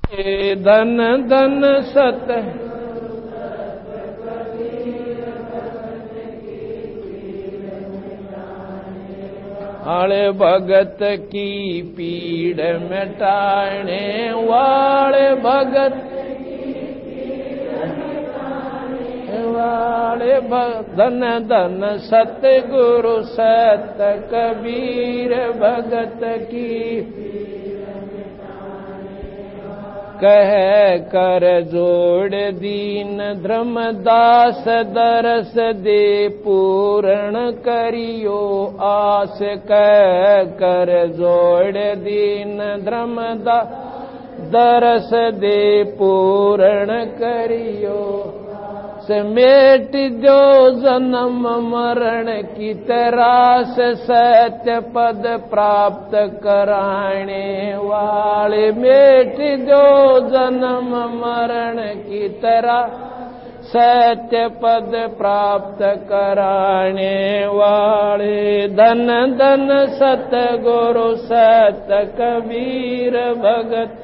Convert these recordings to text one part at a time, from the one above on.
धन धन सत आले भगत की पीड़ मिटाने वाले भगत वाले धन धन सतगुरु सत कबीर भगत की कह कर जोड़ दीन धर्मदास दरस दे पूर्ण करियो आस कह कर जोड़ दीन धर्मदास दरस दे पूर्ण करियो समेट जो जन्म मरण की तरास सत्य पद प्राप्त कराने वाले मेट जो जन्म मरण की तरह सत्य पद प्राप्त कराने वाले धन धन सतगुरु सत कबीर भगत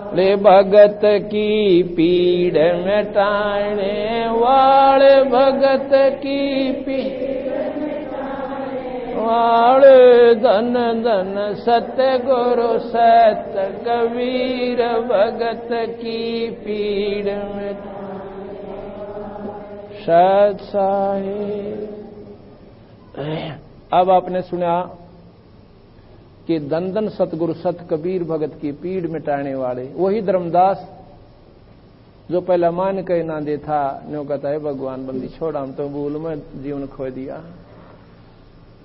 ले भगत की पीड़ मिटाने वाले भगत की पीड़ वाले धन धन सतगुरु सत कबीर भगत की पीड़ में सत साहिब। अब आपने सुना कि धन धन सतगुरु सत कबीर भगत की पीड़ मिटाने वाले वही धर्मदास जो पहला मान के ना दे था न्यो कहता है भगवान बंदी छोड़ा हम तो भूल में जीवन खो दिया।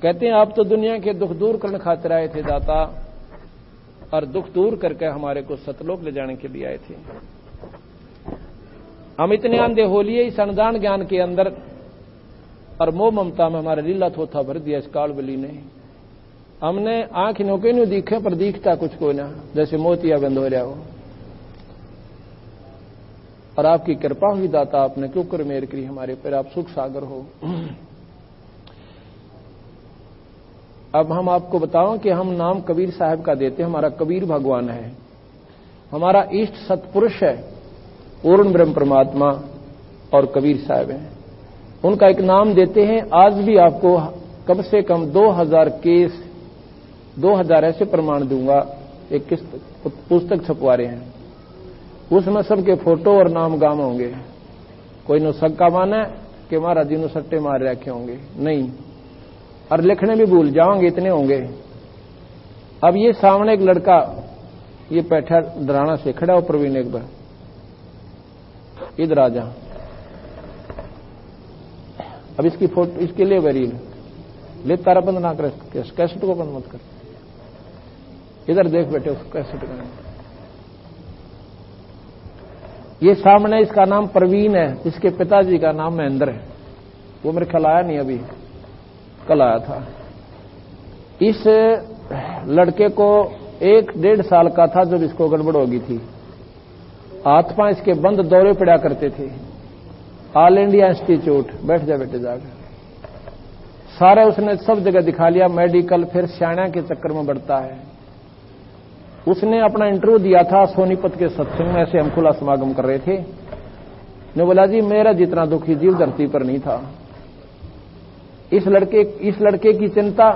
कहते हैं आप तो दुनिया के दुख दूर करने खातिर आए थे दाता और दुख दूर करके हमारे को सतलोक ले जाने के लिए आए थे। हम इतने अंधे हो लिए इस अनजान ज्ञान के अंदर और मोह ममता में हमारा लीला थोथा भर दिया इस काल बली ने। हमने आंख नौके नहीं दिखे पर दिखता कुछ को ना जैसे मोतिया बंद हो रहा हो। और आपकी कृपा हुई दाता आपने क्यों कर मेहर करी हमारे पर आप सुख सागर हो। अब हम आपको बताओ कि हम नाम कबीर साहब का देते हैं। हमारा कबीर भगवान है, हमारा इष्ट सतपुरुष है पूर्ण ब्रह्म परमात्मा और कबीर साहब हैं। उनका एक नाम देते हैं। आज भी आपको कम से कम 2000 केस 2000 ऐसे प्रमाण दूंगा। एक किस पुस्तक छपवा रहे हैं उसमें सबके फोटो और नाम गाम होंगे। कोई नो सक्का माने कि महाराज जी नो सट्टे मार रखे होंगे नहीं, और लिखने भी भूल जाओगे इतने होंगे। अब ये सामने एक लड़का ये बैठा डराना से खड़ा हो प्रवीण एक बार इधर आ जा। अब इसकी फोटो इसके लिए बरी ले तारा बंद ना कर कैसेट को बंद मत कर। इधर देख बेटे उसको कैसेट का ये सामने इसका नाम प्रवीण है, इसके पिताजी का नाम महेंद्र है। वो मेरे ख्याल आया नहीं अभी कल आया था। इस लड़के को 1-1.5 साल का था जब इसको गड़बड़ हो गई थी। हाथ पांव इसके बंद दौरे पड़ा करते थे। ऑल इंडिया इंस्टीट्यूट बैठ जा बेटे जाकर सारे उसने सब जगह दिखा लिया मेडिकल। फिर सियाणा के चक्कर में बढ़ता है। उसने अपना इंटरव्यू दिया था सोनीपत के सत्संग में। ऐसे हम खुला समागम कर रहे थे। ने बोला जी मेरा जितना दुखी जीव धरती पर नहीं था। इस लड़के की चिंता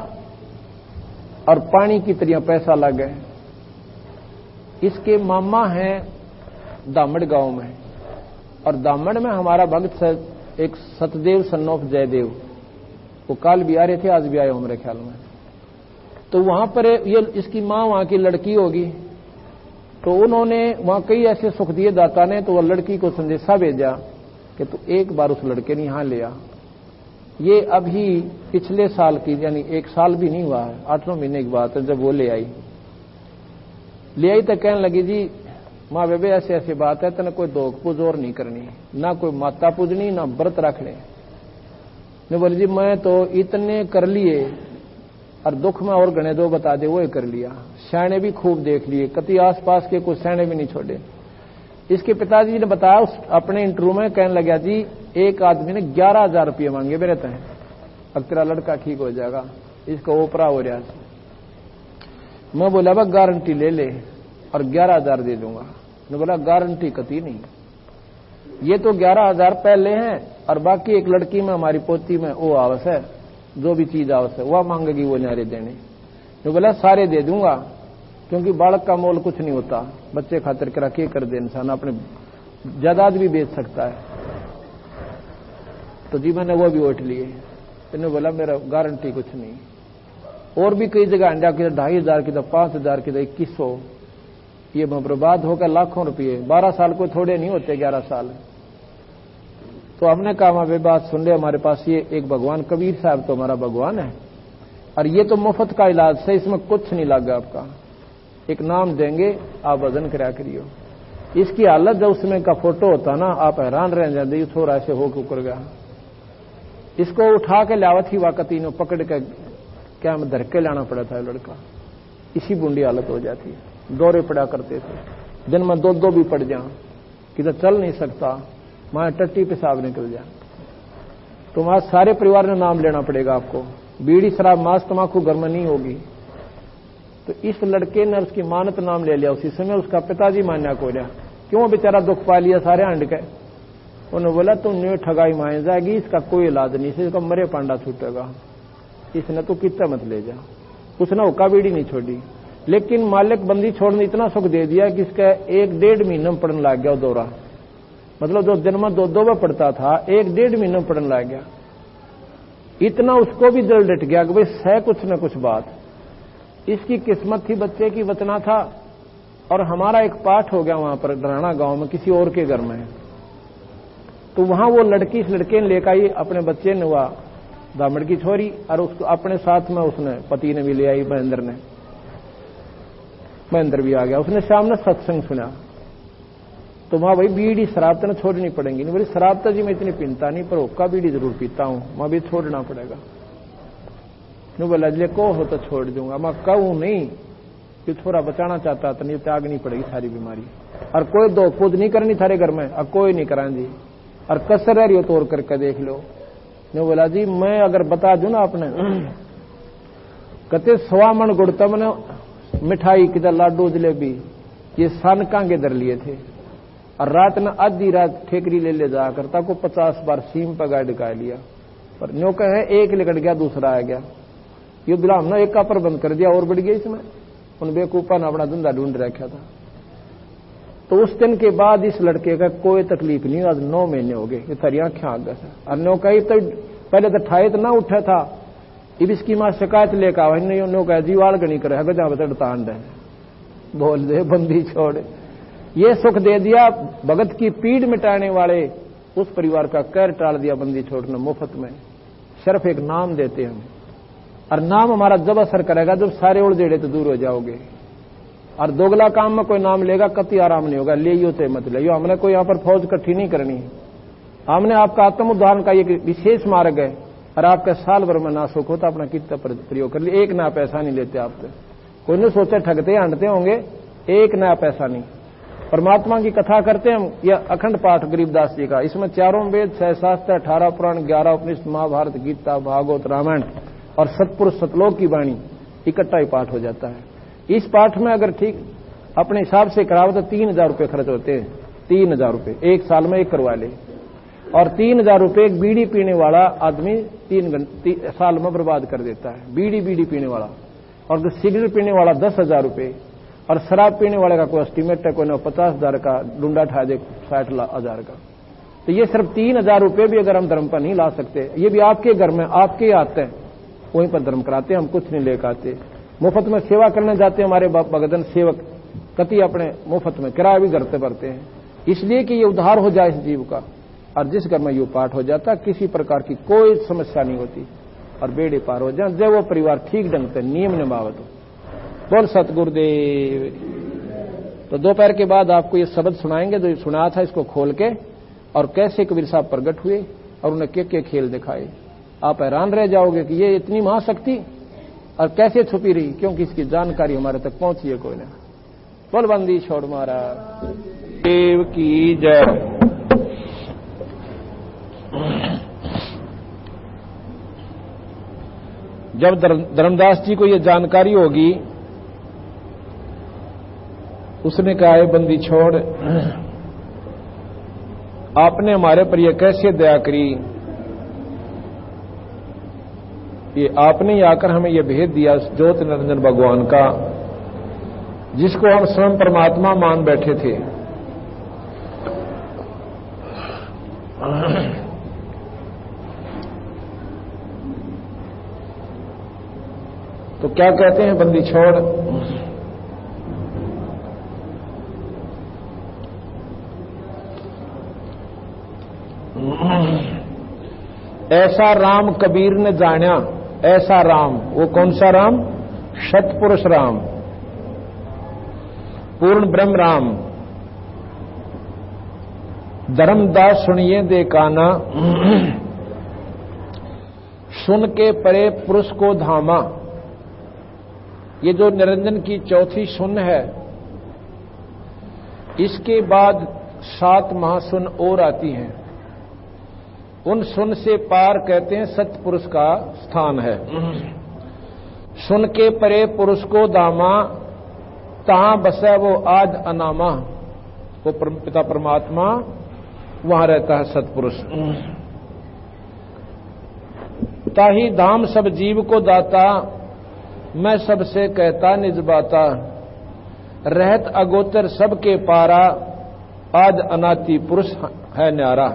और पानी की तरह पैसा लग गए। इसके मामा हैं दामड़ गांव में और दामड़ में हमारा भक्त एक सतदेव सन्नोफ जयदेव वो काल भी आ रहे थे आज भी आए हो मेरे ख्याल में। तो वहां पर ये इसकी मां वहां की लड़की होगी तो उन्होंने वहां कई ऐसे सुख दिए दाता ने। तो वह लड़की को संदेशा भेजा कि तू एक बार उस लड़के ने यहां ले आ। ये अभी पिछले साल की यानी 1 साल भी नहीं हुआ है 8-9 महीने की बात है जब वो ले आई तो कहने लगी जी माँ बेबे ऐसे ऐसी बात है तेने कोई दोग पूज और नहीं करनी ना कोई माता पूजनी ना व्रत रखने। ने बोली जी मैं तो इतने कर लिए और दुख में और गणे दो बता दे वो कर लिया। सैने भी खूब देख लिए कति आसपास के कुछ सैने भी नहीं छोड़े। इसके पिताजी ने बताया उस अपने इंटरव्यू में कहने लगा जी एक आदमी ने 11,000 रुपये मांगे मेरे तय अब तेरा लड़का ठीक हो जाएगा इसका ओपरा हो रहा है। मैं बोला बा गारंटी ले ले और 11,000 दे दूंगा। मैं बोला गारंटी कती नहीं, ये तो 11,000 पहले हैं और बाकी एक लड़की में हमारी पोती में वो आवस है, जो भी चीज आवस है वह मांगेगी वो न्यारे देने। मैं बोला सारे दे दूंगा, क्योंकि बालक का मोल कुछ नहीं होता, बच्चे खातिर करा के कर दे इंसान, अपने जायदाद भी बेच सकता है। तो जी मैंने वो भी उठ लिए। इन्होंने बोला मेरा गारंटी कुछ नहीं। और भी कई जगह अंडा की 2,500 की, 5,000 की, 2,100, ये बर्बाद होकर लाखों रुपये। 12 साल को थोड़े नहीं होते, 11 साल। तो हमने कहा वे बात सुन ले, हमारे पास ये एक भगवान कबीर साहब तो हमारा भगवान है, और ये तो मुफ्त का इलाज है, इसमें कुछ नहीं लगा आपका, एक नाम देंगे आप वजन करा करियो। इसकी हालत जब उसमें का फोटो होता ना, आप हैरान रह जाते, ये थोड़ा ऐसे होकर उकर गया। इसको उठा के लावत ही वाकती ने पकड़ के क्या में धर के लाना पड़ा था लड़का, इसी बूंदी हालत हो जाती है। दौरे पड़ा करते थे, दिन में 2 भी पड़ जा, किधर चल नहीं सकता, मां टट्टी पेशाब निकल जा। तो वहां सारे परिवार ने नाम लेना पड़ेगा आपको, बीड़ी शराब मांस तमाकू घर में नहीं होगी। तो इस लड़के ने उसकी मानत नाम ले लिया, उसी समय उसका पिताजी मान्या को लिया, क्यों बेचारा दुख पा लिया सारे हंड के। उन्होंने बोला तुम न्यू ठगाई माए जाएगी, इसका कोई इलाज नहीं, इसका मरे पांडा छूटेगा, इसने तो कितना मत ले जा। उसने हुक्का बीड़ी नहीं छोड़ी, लेकिन मालिक बंदी छोड़ने इतना सुख दे दिया कि इसका 1-1.5 महीने में पड़ने लग गया दौरा। मतलब जो दिन में 2 बार पड़ता था, 1-1.5 महीने में पड़ने लग गया। इतना उसको भी दिल डट गया कि भाई है कुछ न कुछ बात। इसकी किस्मत थी बच्चे की बचना था, और हमारा एक पाठ हो गया वहां पर डराना गांव में किसी और के घर में। तो वहां वो लड़की, इस लड़के ने लेकर आई अपने बच्चे ने, हुआ दामड़ की छोरी, और उसको अपने साथ में उसने पति ने भी ले आई, महेंद्र भी आ गया। उसने शाम ने सत्संग सुना, तो वहां भाई बीड़ी शराब तो छोड़नी पड़ेगी। नहीं बोली शराब तो जी मैं इतनी पीता नहीं, पर हुक्का बीड़ी जरूर पीता हूं, वहां भी छोड़ना पड़ेगा। नहीं बोला अजले को हो तो छोड़ दूंगा, मैं कहूं नहीं कि थोड़ा बचाना चाहता तो नहीं, त्याग नहीं पड़ेगी सारी बीमारी, और कोई दो खुद नहीं करनी थारे घर में, अब कोई नहीं करा जी, और कसर रही हो तोड़ करके देख लो। नहीं बोला जी मैं अगर बता दूं ना आपने, कहते 1.25 मन गुड़ तमने मिठाई किधर लाडू जलेबी ये सानका के दर लिए थे, और रात में आधी रात ठेकरी ले जा करता को 50 बार सीम पर गाय ढका लिया, पर न्यो कहे एक लिकट गया दूसरा आ गया। ये बिला हमने एक का प्रबंध कर दिया और बढ़ गया इसमें, उन बेकूफा ने अपना धंधा ढूंढ रखा था। तो उस दिन के बाद इस लड़के का कोई तकलीफ नहीं, आज 9 महीने हो गए, ये थारी आंखें आ गए। और नो कही तो पहले तो ठाए तो ना उठा था, अब इसकी मां शिकायत लेकर आवा, नो कह जीवाल गणी करे हग जहां बता अंड है, बोल दे बंदी छोड़। ये सुख दे दिया, भगत की पीड़ मिटाने वाले उस परिवार का कहर टाल दिया बंदी छोड़ना मुफ्त में। सिर्फ एक नाम देते हम, और नाम हमारा जब असर करेगा जब सारे उड़जेड़े तो दूर हो जाओगे। और दोगला काम में कोई नाम लेगा कति आराम नहीं होगा, ले यो तो मत ले यो। हमने कोई यहां पर फौज इकट्ठी नहीं करनी, हमने आपका आत्म उद्धारण का एक विशेष मार्ग है, और आपके साल भर में ना सुख होता अपना कितना प्रयोग कर लिया, एक नया पैसा नहीं लेते आपसे। कोई नहीं सोचे ठगते हंटते होंगे, एक नया पैसा नहीं। परमात्मा की कथा करते हम, यह अखंड पाठ गरीबदास जी का, इसमें 4 वेद, 6 शास्त्र, 18 पुराण, 11 उपनिषद, महाभारत, गीता, भागवत, रामायण और सतपुरुष सतलोक की वाणी इकट्ठा ही पाठ हो जाता है। इस पाठ में अगर ठीक अपने हिसाब से कराओ तो 3,000 रुपये खर्च होते हैं, 3,000 रुपये एक साल में एक करवा ले। और 3,000 रुपये एक बीड़ी पीने वाला आदमी 3 साल में बर्बाद कर देता है, बीड़ी पीने वाला। और सिगरेट पीने वाला 10,000 रुपये, और शराब पीने वाले का कोई एस्टीमेट है, कोई ना 50,000 का डूंडा ठा दे 60,000 का। तो ये सिर्फ 3,000 रुपये भी अगर हम धर्म पर नहीं ला सकते, ये भी आपके घर में आपके आते हैं, वहीं पर धर्म कराते हैं, हम कुछ नहीं लेकर आते। मुफ्त में सेवा करने जाते हैं हमारे भगदन सेवक, कति अपने मुफ्त में किराया भी घर से भरते हैं, इसलिए कि ये उद्धार हो जाए इस जीव का। और जिस घर में ये पाठ हो जाता किसी प्रकार की कोई समस्या नहीं होती, और बेड़े पार हो जाए जब वो परिवार ठीक ढंग से नियम निभावत हो। बोल सतगुरुदेव। तो दोपहर के बाद आपको ये शब्द सुनाएंगे जो सुना था, इसको खोल के, और कैसे कबीर साहब प्रकट हुए और उन्हें के खेल दिखाए। आप हैरान रह जाओगे कि ये इतनी महाशक्ति और कैसे छुपी रही, क्योंकि इसकी जानकारी हमारे तक पहुंची है कोई ना। बोल बंदी छोड़ महाराज देव की जय। जब धर्मदास जी को ये जानकारी होगी उसने कहा, "ए बंदी छोड़, आपने हमारे पर यह कैसे दया करी? ये आपने ही आकर हमें यह भेद दिया ज्योत निरंजन भगवान का, जिसको हम स्वयं परमात्मा मान बैठे थे। तो क्या कहते हैं, बंदी छोड़, ऐसा राम कबीर ने जाना, ऐसा राम, वो कौन सा राम? सतपुरुष राम, पूर्ण ब्रह्म राम। धर्मदास सुनिए दे काना, सुन के परे पुरुष को धामा। ये जो निरंजन की चौथी सुन है, इसके बाद 7 महासुन और आती हैं। उन सुन से पार कहते हैं सतपुरुष का स्थान है। सुन के परे पुरुष को दामा, तहां बसे वो आज अनामा। वो पिता परमात्मा वहां रहता है सतपुरुष। ताही धाम सब जीव को दाता, मैं सबसे कहता निज बाता। रहत अगोचर सबके पारा, आज अनाति पुरुष है न्यारा।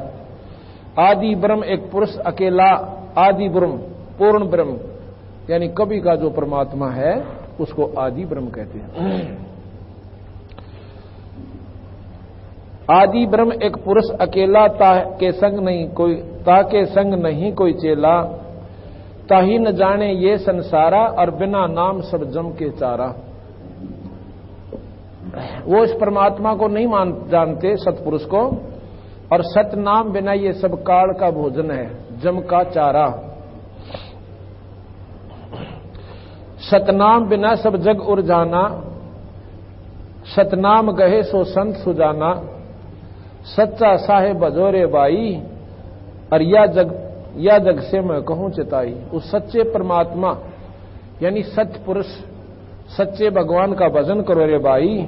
आदि ब्रह्म एक पुरुष अकेला, आदि ब्रह्म पूर्ण ब्रह्म, यानी कभी का जो परमात्मा है उसको आदि ब्रह्म कहते हैं। आदि ब्रह्म एक पुरुष अकेला, ताके संग नहीं कोई चेला। ताही न जाने ये संसारा, और बिना नाम सब जम के चारा। वो इस परमात्मा को नहीं जानते, सतपुरुष को, और सतनाम बिना ये सब काल का भोजन है, जम का चारा। सतनाम बिना सब जग उर्जाना, सतनाम गहे सो संत सुजाना। सच्चा साहेब बजोरे बाई, और या जग से मैं कहूं चिताई। उस सच्चे परमात्मा यानी सत्य पुरुष, सच्चे भगवान का भजन करो रे भाई।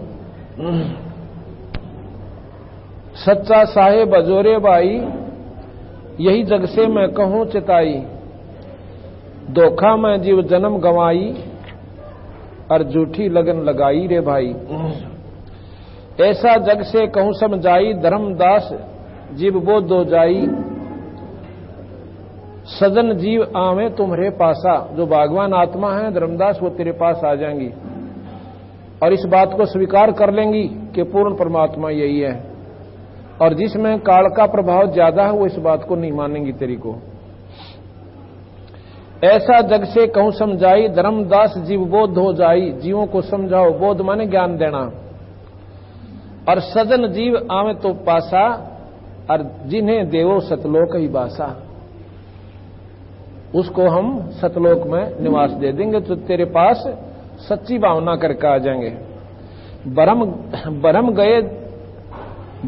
सच्चा साहेब बजोरे बाई, यही जग से मैं कहूं चिताई। धोखा में जीव जन्म गंवाई, और झूठी लगन लगाई रे भाई। ऐसा जग से कहूं समझाई, धर्मदास जीव बोध हो जाई। सजन जीव आवे तुम्हारे पासा। जो भगवान आत्मा है धर्मदास, वो तेरे पास आ जाएंगी और इस बात को स्वीकार कर लेंगी कि पूर्ण परमात्मा यही है। और जिसमें काल का प्रभाव ज्यादा है वो इस बात को नहीं मानेंगी तेरी को। ऐसा जग से कहूं समझाई, धर्मदास जीव बोध हो जाई। जीवों को समझाओ, बोध माने ज्ञान देना। और सजन जीव आवे तो पासा, और जिन्हें देवो सतलोक ही बासा। उसको हम सतलोक में निवास दे देंगे, तो तेरे पास सच्ची भावना करके आ जाएंगे।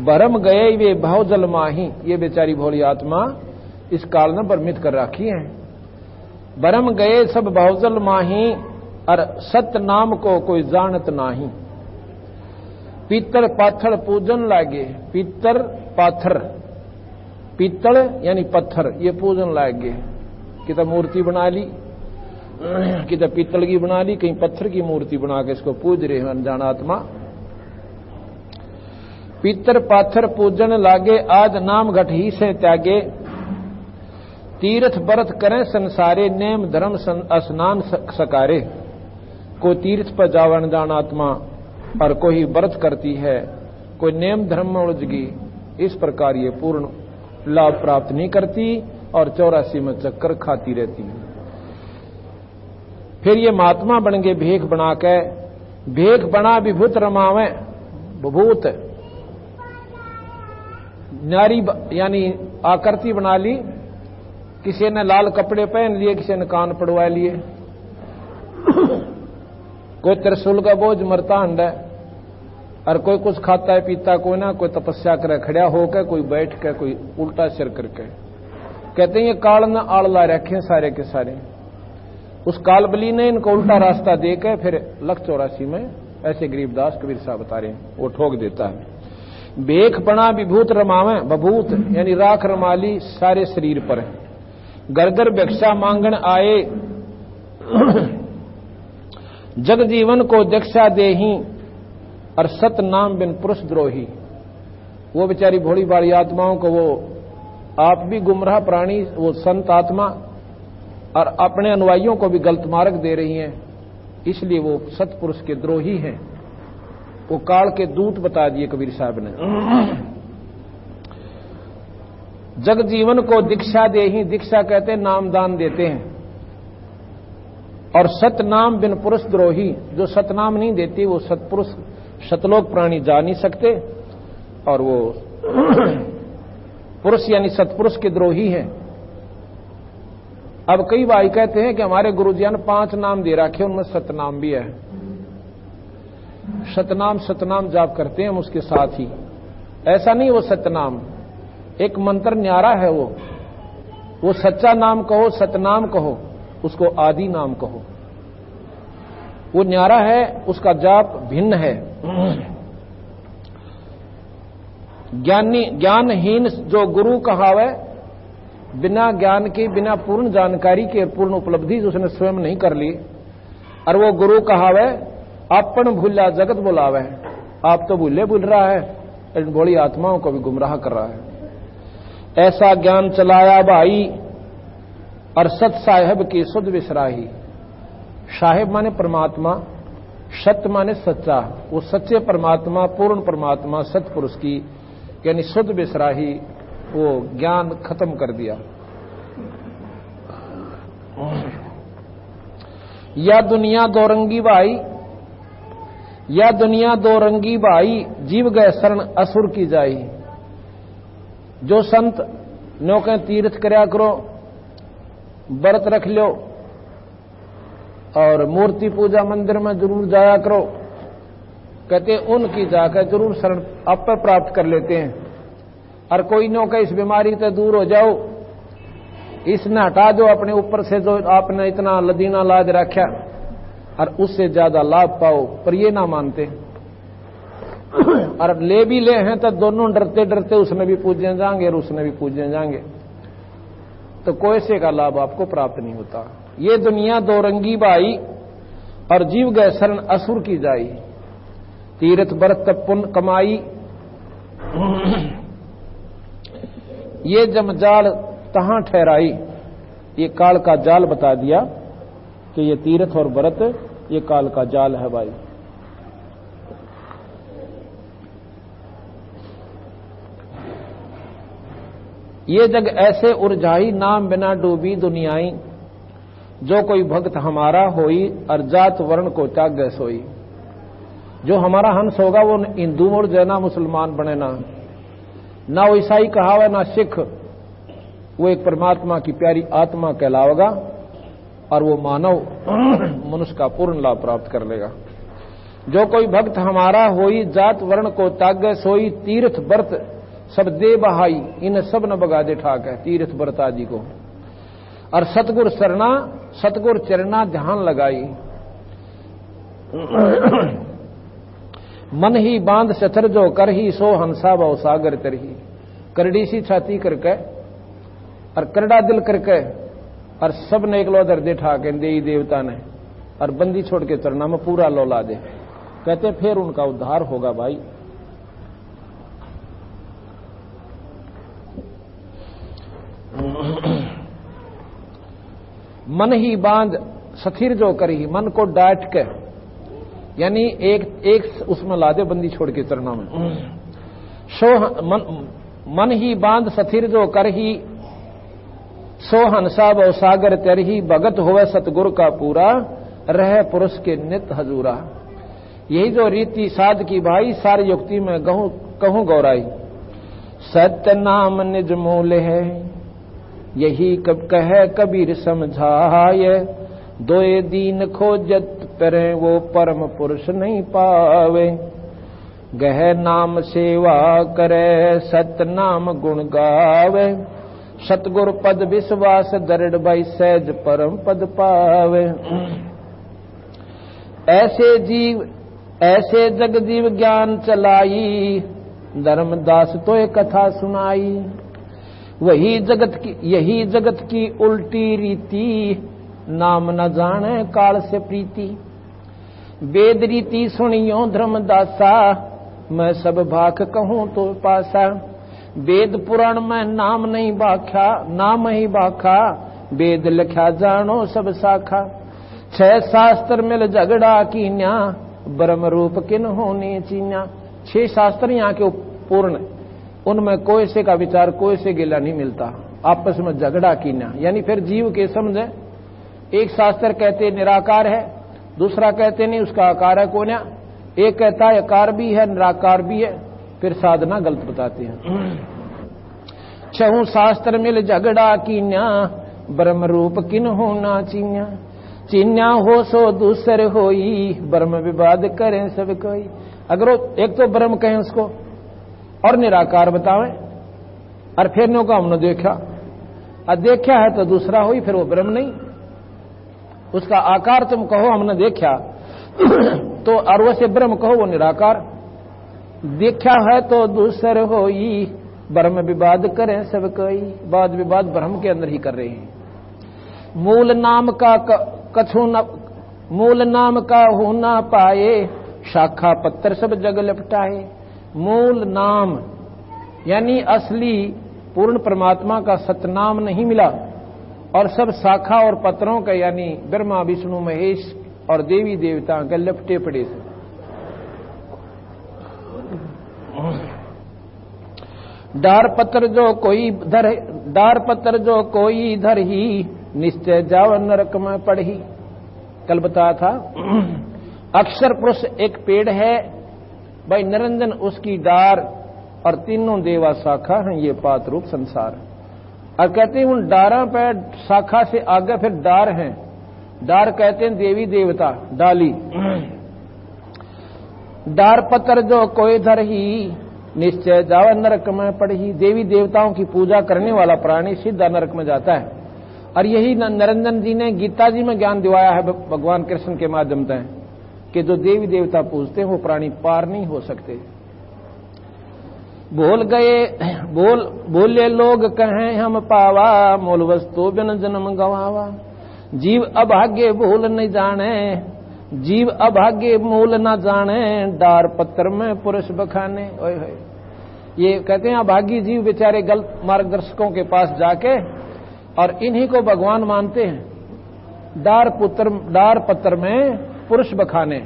भरम गए वे भाव जल माही। ये बेचारी भोली आत्मा इस काल ने भ्रमित कर रखी है। भरम गए सब भाव जल माही, और सत्य नाम को कोई जानत नाही। पीतल पाथर पूजन लागे। पीतल पाथर, पीतल यानी पत्थर, ये पूजन लागे। कितना मूर्ति बना ली, कितना पीतल की बना ली, कहीं पत्थर की मूर्ति बना के इसको पूज रहे हैं अनजान आत्मा। पीतर पाथर पूजन लागे, आज नाम घट ही से त्यागे। तीर्थ व्रत करें संसारे, नेम धर्म स्नान सकारे। कोई तीर्थ पर जावा अनजान आत्मा, और कोई व्रत करती है, कोई नेम धर्म में उलझगी। इस प्रकार ये पूर्ण लाभ प्राप्त नहीं करती और 84 में चक्कर खाती रहती है। फिर ये महात्मा बन गए भेख बना के। भेख बना विभूत रमावे। विभूत नारी यानी आकृति बना ली। किसी ने लाल कपड़े पहन लिए, किसी ने कान पड़वा लिए। कोई त्रिशूल का बोझ मरता अंड है, और कोई कुछ खाता है पीता, कोई ना कोई तपस्या करे खड़ा होकर, कोई बैठ के, कोई उल्टा सिर करके। कहते हैं ये काल न आड़ ला रखे सारे के सारे। उस कालबली ने इनको उल्टा रास्ता देकर फिर 184 में ऐसे गरीबदास कबीर साहब बता रहे हैं, वो ठोक देता है। बेख बना विभूत रमावे, बभूत यानी राख रमाली सारे शरीर पर, घर घर भिक्षा मांगन आए, जग जीवन को दीक्षा देही, और सत नाम बिन पुरुष द्रोही। वो बेचारी भोली भाली आत्माओं को, वो आप भी गुमराह प्राणी, वो संत आत्मा और अपने अनुयायियों को भी गलत मार्ग दे रही हैं, इसलिए वो सतपुरुष के द्रोही हैं। वो काल के दूत बता दिए कबीर साहब ने। जग जीवन को दीक्षा दे ही, दीक्षा कहते हैं नाम दान देते हैं, और सतनाम बिन पुरुष द्रोही, जो सतनाम नहीं देती वो सतपुरुष सतलोक प्राणी जा नहीं सकते, और वो पुरुष यानी सतपुरुष के द्रोही हैं। अब कई भाई कहते हैं कि हमारे गुरुजी ने 5 नाम दे रखे, उनमें सतनाम भी है। सतनाम सतनाम जाप करते हैं हम उसके साथ ही, ऐसा नहीं। वो सतनाम एक मंत्र न्यारा है, वो सच्चा नाम कहो, सतनाम कहो, उसको आदि नाम कहो, वो न्यारा है, उसका जाप भिन्न है। ज्ञानहीन जो गुरु कहावे, बिना ज्ञान के, बिना पूर्ण जानकारी के, पूर्ण उपलब्धि उसने स्वयं नहीं कर ली, और वो गुरु कहावे अपन भूला जगत बुलावे। आप तो भूले भूल रहा है, इन भोली आत्माओं को भी गुमराह कर रहा है। ऐसा ज्ञान चलाया भाई, और सत साहेब की सुध विसराही। साहेब माने परमात्मा, सत्य माने सच्चा, वो सच्चे परमात्मा, पूर्ण परमात्मा, सतपुरुष की यानी शुद्ध विसराही, वो ज्ञान खत्म कर दिया। या दुनिया दो रंगी भाई, या दुनिया दो रंगी भाई, जीव गए शरण असुर की जाई। जो संत नौके तीर्थ करया करो, व्रत रख लो, और मूर्ति पूजा मंदिर में जरूर जाया करो, कहते उनकी जाकर जरूर शरण आप पर प्राप्त कर लेते हैं। और कोई नौका इस बीमारी से दूर हो जाओ, इसने हटा दो अपने ऊपर से जो आपने इतना लदीना लाज रखा, और उससे ज्यादा लाभ पाओ, पर ये ना मानते। और ले भी ले हैं तो दोनों डरते डरते उसने भी पूजने जाएंगे और उसने भी पूजने जाएंगे, तो कोई से का लाभ आपको प्राप्त नहीं होता। ये दुनिया दो रंगी भाई, और जीव गए शरण असुर की जाई। तीर्थ व्रत पुण्य कमाई, ये जमजाल तहां ठहराई। ये काल का जाल बता दिया कि ये तीर्थ और व्रत ये काल का जाल है भाई। ये जग ऐसे उर्जाई, नाम बिना डूबी दुनियाई। जो कोई भक्त हमारा होई, और जात वर्ण को त्याग गए सोई। जो हमारा हंस होगा वो हिंदू और जैना मुसलमान बने ना वो ईसाई कहावा ना सिख, वो एक परमात्मा की प्यारी आत्मा कहलावेगा, और वो मानव मनुष्य का पूर्ण लाभ प्राप्त कर लेगा। जो कोई भक्त हमारा होई, जात वर्ण को त्याग गए सोई। तीर्थ व्रत सब दे बहाई, इन सब न बगा दे ठाक है, तीर्थ व्रत आदि को। और सतगुर शरणा, सतगुर चरना ध्यान लगाई। मन ही बांध सथर जो कर ही, सो हंसा बहु सागर तरही। करड़ी सी छाती करके और करड़ा दिल करके, और सब ने एक लोधर दे ठाके देई देवता ने, और बंदी छोड़ के चरना में पूरा लौला दे। कहते फिर उनका उद्धार होगा भाई। मन ही बांध स्थिर जो करी, मन को डांट के, यानी एक उसमें ला दे बंदी छोड़ के चरना में। मन ही बांध स्थिर जो कर ही, सो हंसा बहु सागर तरही। भगत होवे सतगुरु का पूरा, रहे पुरुष के नित हजूरा। यही जो रीति साध की भाई, सारी युक्ति में कहूं गौराई। सत्य नाम निज मूल है, यही कब कहे कबीर समझाए। दोए दीन खोजत परे, वो परम पुरुष नहीं पावे। गह नाम सेवा करे, सत्य नाम गुण गावे। सतगुर पद विश्वास दृढ़ भाई, सहज परम पद पावे। ऐसे जगजीव ज्ञान चलाई, धर्मदास तो एक कथा सुनाई। यही जगत की उल्टी रीति, नाम न जाने काल से प्रीति। वेद रीति सुनियो धर्मदासा, मैं सब भाख कहूं तो पासा। वेद पुराण में नाम नहीं बाख्या, नाम ही बाखा, वेद लिखा जानो सब शाखा। 6 शास्त्र मिल झगड़ा कीन्या, ब्रह्म रूप किन होने चीन्या। 6 शास्त्र यहाँ के पूर्ण, उनमें कोई से का विचार कोई से गिला नहीं मिलता, आपस में झगड़ा कीन्या। यानी फिर जीव के समझे, एक शास्त्र कहते निराकार है, दूसरा कहते नहीं उसका आकार है कोन्या, एक कहता है आकार भी है निराकार भी है, फिर साधना गलत बताते हैं। 6 शास्त्र मिल झगड़ा कीन्या, ब्रह्म रूप किन होना चीन्या। चीन्या हो सो दूसर होई, ब्रह्म विवाद करें सब कोई। अगर एक तो ब्रह्म कहें उसको और निराकार बतावें, और फिर नो का हमने देखा, और देखा है तो दूसरा हुई, फिर वो ब्रह्म नहीं। उसका आकार तुम कहो हमने देखा तो, और वैसे ब्रह्म कहो वो निराकार। देखा है तो दूसर होई, ब्रह्म विवाद करें सब कोई। वाद विवाद ब्रह्म के अंदर ही कर रहे हैं। मूल नाम का कछु न, मूल नाम का हो ना पाए, शाखा पत्तर सब जग लपटाए। मूल नाम यानी असली पूर्ण परमात्मा का सतनाम नहीं मिला, और सब शाखा और पत्रों का यानी ब्रह्मा विष्णु महेश और देवी देवता के लपटे पड़े थे। डार पत्र जो कोई धर ही, निश्चय जाव नरक में पढ़ी। कल बताया था अक्षर पुरुष एक पेड़ है भाई, निरंजन उसकी डार, और तीनों देवा शाखा हैं, ये पात रूप संसार। और कहते हैं उन डारा पे शाखा से आगे फिर डार हैं, डार कहते हैं देवी देवता डाली। डार पत्र जो कोई धर ही, निश्चय जावा नरक में पड़ी। देवी देवताओं की पूजा करने वाला प्राणी सीधा नरक में जाता है। और यही निरंजन जी ने गीता जी में ज्ञान दिवाया है भगवान कृष्ण के माध्यम से, कि जो देवी देवता पूजते हैं वो प्राणी पार नहीं हो सकते। बोले लोग कहें हम पावा, मूल वस्तु बिन जन्म गवावा। जीव अभाग्य भूल नहीं जाने, जीव अभाग्य मूल न जाने, डार पत्थर में पुरुष बखाने। ओए होए, ये कहते हैं अभागी जीव बेचारे गलत मार्गदर्शकों के पास जाके और इन्हीं को भगवान मानते हैं। डार पत्थर में पुरुष बखाने,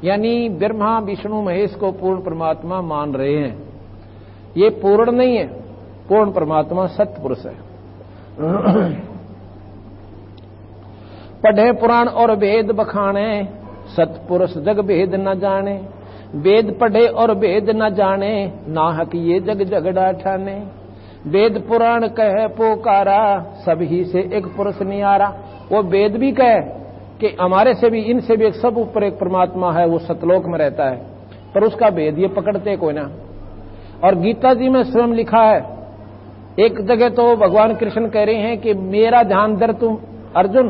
यानी ब्रह्मा विष्णु महेश को पूर्ण परमात्मा मान रहे हैं। ये पूर्ण नहीं है, पूर्ण परमात्मा सत्य पुरुष है। पढ़े पुराण और वेद बखाने, सतपुरुष जग भेद न जाने। वेद पढ़े और भेद न जाने, नाहक ये जग झगड़ा ठाने। वेद पुराण कहे पुकारा, सभी से एक पुरुष नियारा। वो वेद भी कहे कि हमारे से भी इनसे भी एक सब ऊपर एक परमात्मा है, वो सतलोक में रहता है, पर उसका भेद ये पकड़ते कोई ना। और गीता जी में स्वयं लिखा है, एक जगह तो भगवान कृष्ण कह रहे हैं कि मेरा ध्यान धर तुम अर्जुन,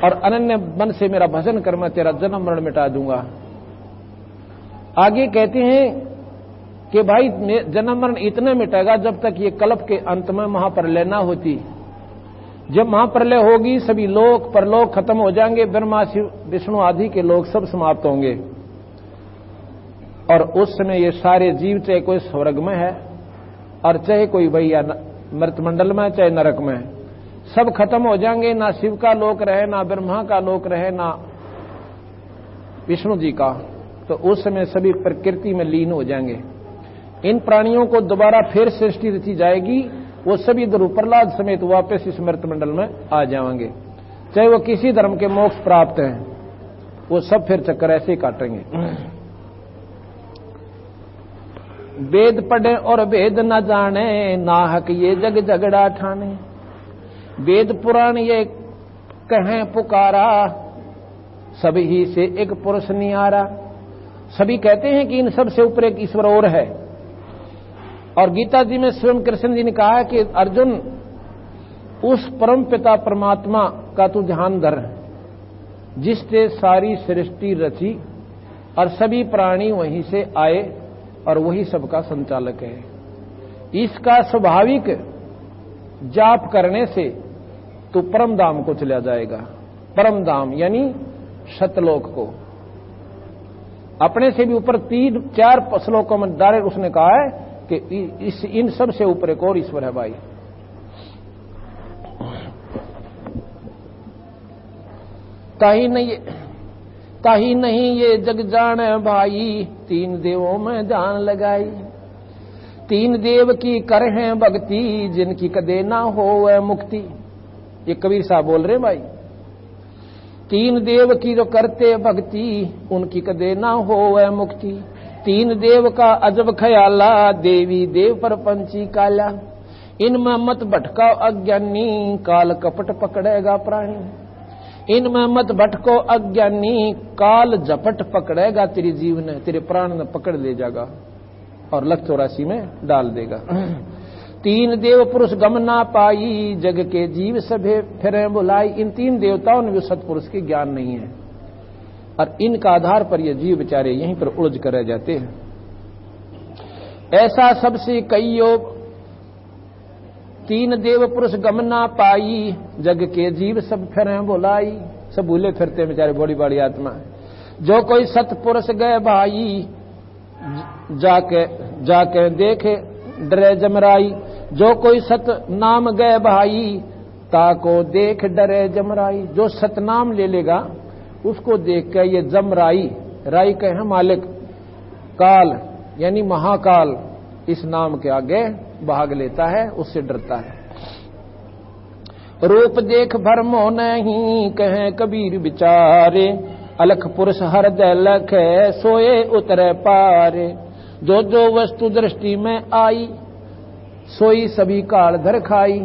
और अनन्य मन से मेरा भजन कर, मैं तेरा जन्म मरण मिटा दूंगा। आगे कहते हैं कि भाई जन्म मरण इतने मिटेगा जब तक ये कल्प के अंत में महाप्रलय ना होती। जब महाप्रलय होगी सभी लोक परलोक खत्म हो जाएंगे, ब्रह्मा शिव विष्णु आदि के लोग सब समाप्त होंगे, और उस समय ये सारे जीव चाहे कोई स्वर्ग में है और चाहे कोई भैया मृतमंडल में चाहे नरक में, सब खत्म हो जाएंगे। ना शिव का लोक रहे, ना ब्रह्मा का लोक रहे, ना विष्णु जी का। तो उस समय सभी प्रकृति में लीन हो जाएंगे। इन प्राणियों को दोबारा फिर सृष्टि रची जाएगी, वो सभी इधर प्रहलाद समेत वापस इस मृतमंडल में आ जाएंगे। चाहे वो किसी धर्म के मोक्ष प्राप्त हैं, वो सब फिर चक्कर ऐसे ही काटेंगे। वेद पढ़े और वेद न जाने, नाहक ये जग झगड़ा ठाने। वेद पुराण ये कहें पुकारा, सभी से एक पुरुष नियारा। सभी कहते हैं कि इन सब से ऊपर एक ईश्वर और है। और गीता जी में स्वयं कृष्ण जी ने कहा है कि अर्जुन, उस परम पिता परमात्मा का तू ध्यान धर, जिससे सारी सृष्टि रची और सभी प्राणी वहीं से आए और वही सबका संचालक है। इसका स्वाभाविक जाप करने से तो परम धाम को चला जाएगा। परम धाम यानी सतलोक को। अपने से भी ऊपर 3-4 श्लोकों में डायरेक्ट उसने कहा है कि इन सब से ऊपर एक और ईश्वर है भाई। ताही नहीं ये जग जाने भाई, 3 देवों में जान लगाई। 3 देव की कर है भक्ति, जिनकी कदे ना हो वह मुक्ति। ये कबीर साहब बोल रहे भाई। 3 देव की जो करते भक्ति, उनकी कदे ना हो वह मुक्ति। 3 देव का अजब ख्याला, देवी देव पर पंची काला। इनमें मत भटकाओ अज्ञानी, काल कपट पकड़ेगा प्राणी। इनमें मत भटको अज्ञानी, काल झपट पकड़ेगा तेरी जीवन, तेरे प्राण में पकड़ ले जाएगा और लख 84 में डाल देगा। 3 देव पुरुष गम ना पाई, जग के जीव सभे फिरे बुलाई। इन 3 देवताओं ने भी सत्पुरुष के ज्ञान नहीं है और इनका आधार पर ये जीव बेचारे यहीं पर उलझ कर रह जाते हैं। ऐसा सबसे कईयो 3 देव पुरुष गम ना पाई, जग के जीव सब फिरे बुलाई। सब भूले फिरते हैं बेचारे बड़ी बड़ी आत्मा। जो कोई सत्पुरुष गए भाई, जाके देखे डरे जमराई। जो कोई सत नाम गए भाई, ताको देख डरे जमराई। जो सतनाम ले लेगा उसको देख के ये जमराई, राई के हैं मालिक, काल यानी महाकाल, इस नाम के आगे भाग लेता है, उससे डरता है। रूप देख भरमो नहीं, कहे कबीर बिचारे। अलख पुरुष हृदय लखे, सोए उतरे पारे। जो वस्तु दृष्टि में आई, सोई सभी काल धर खाई।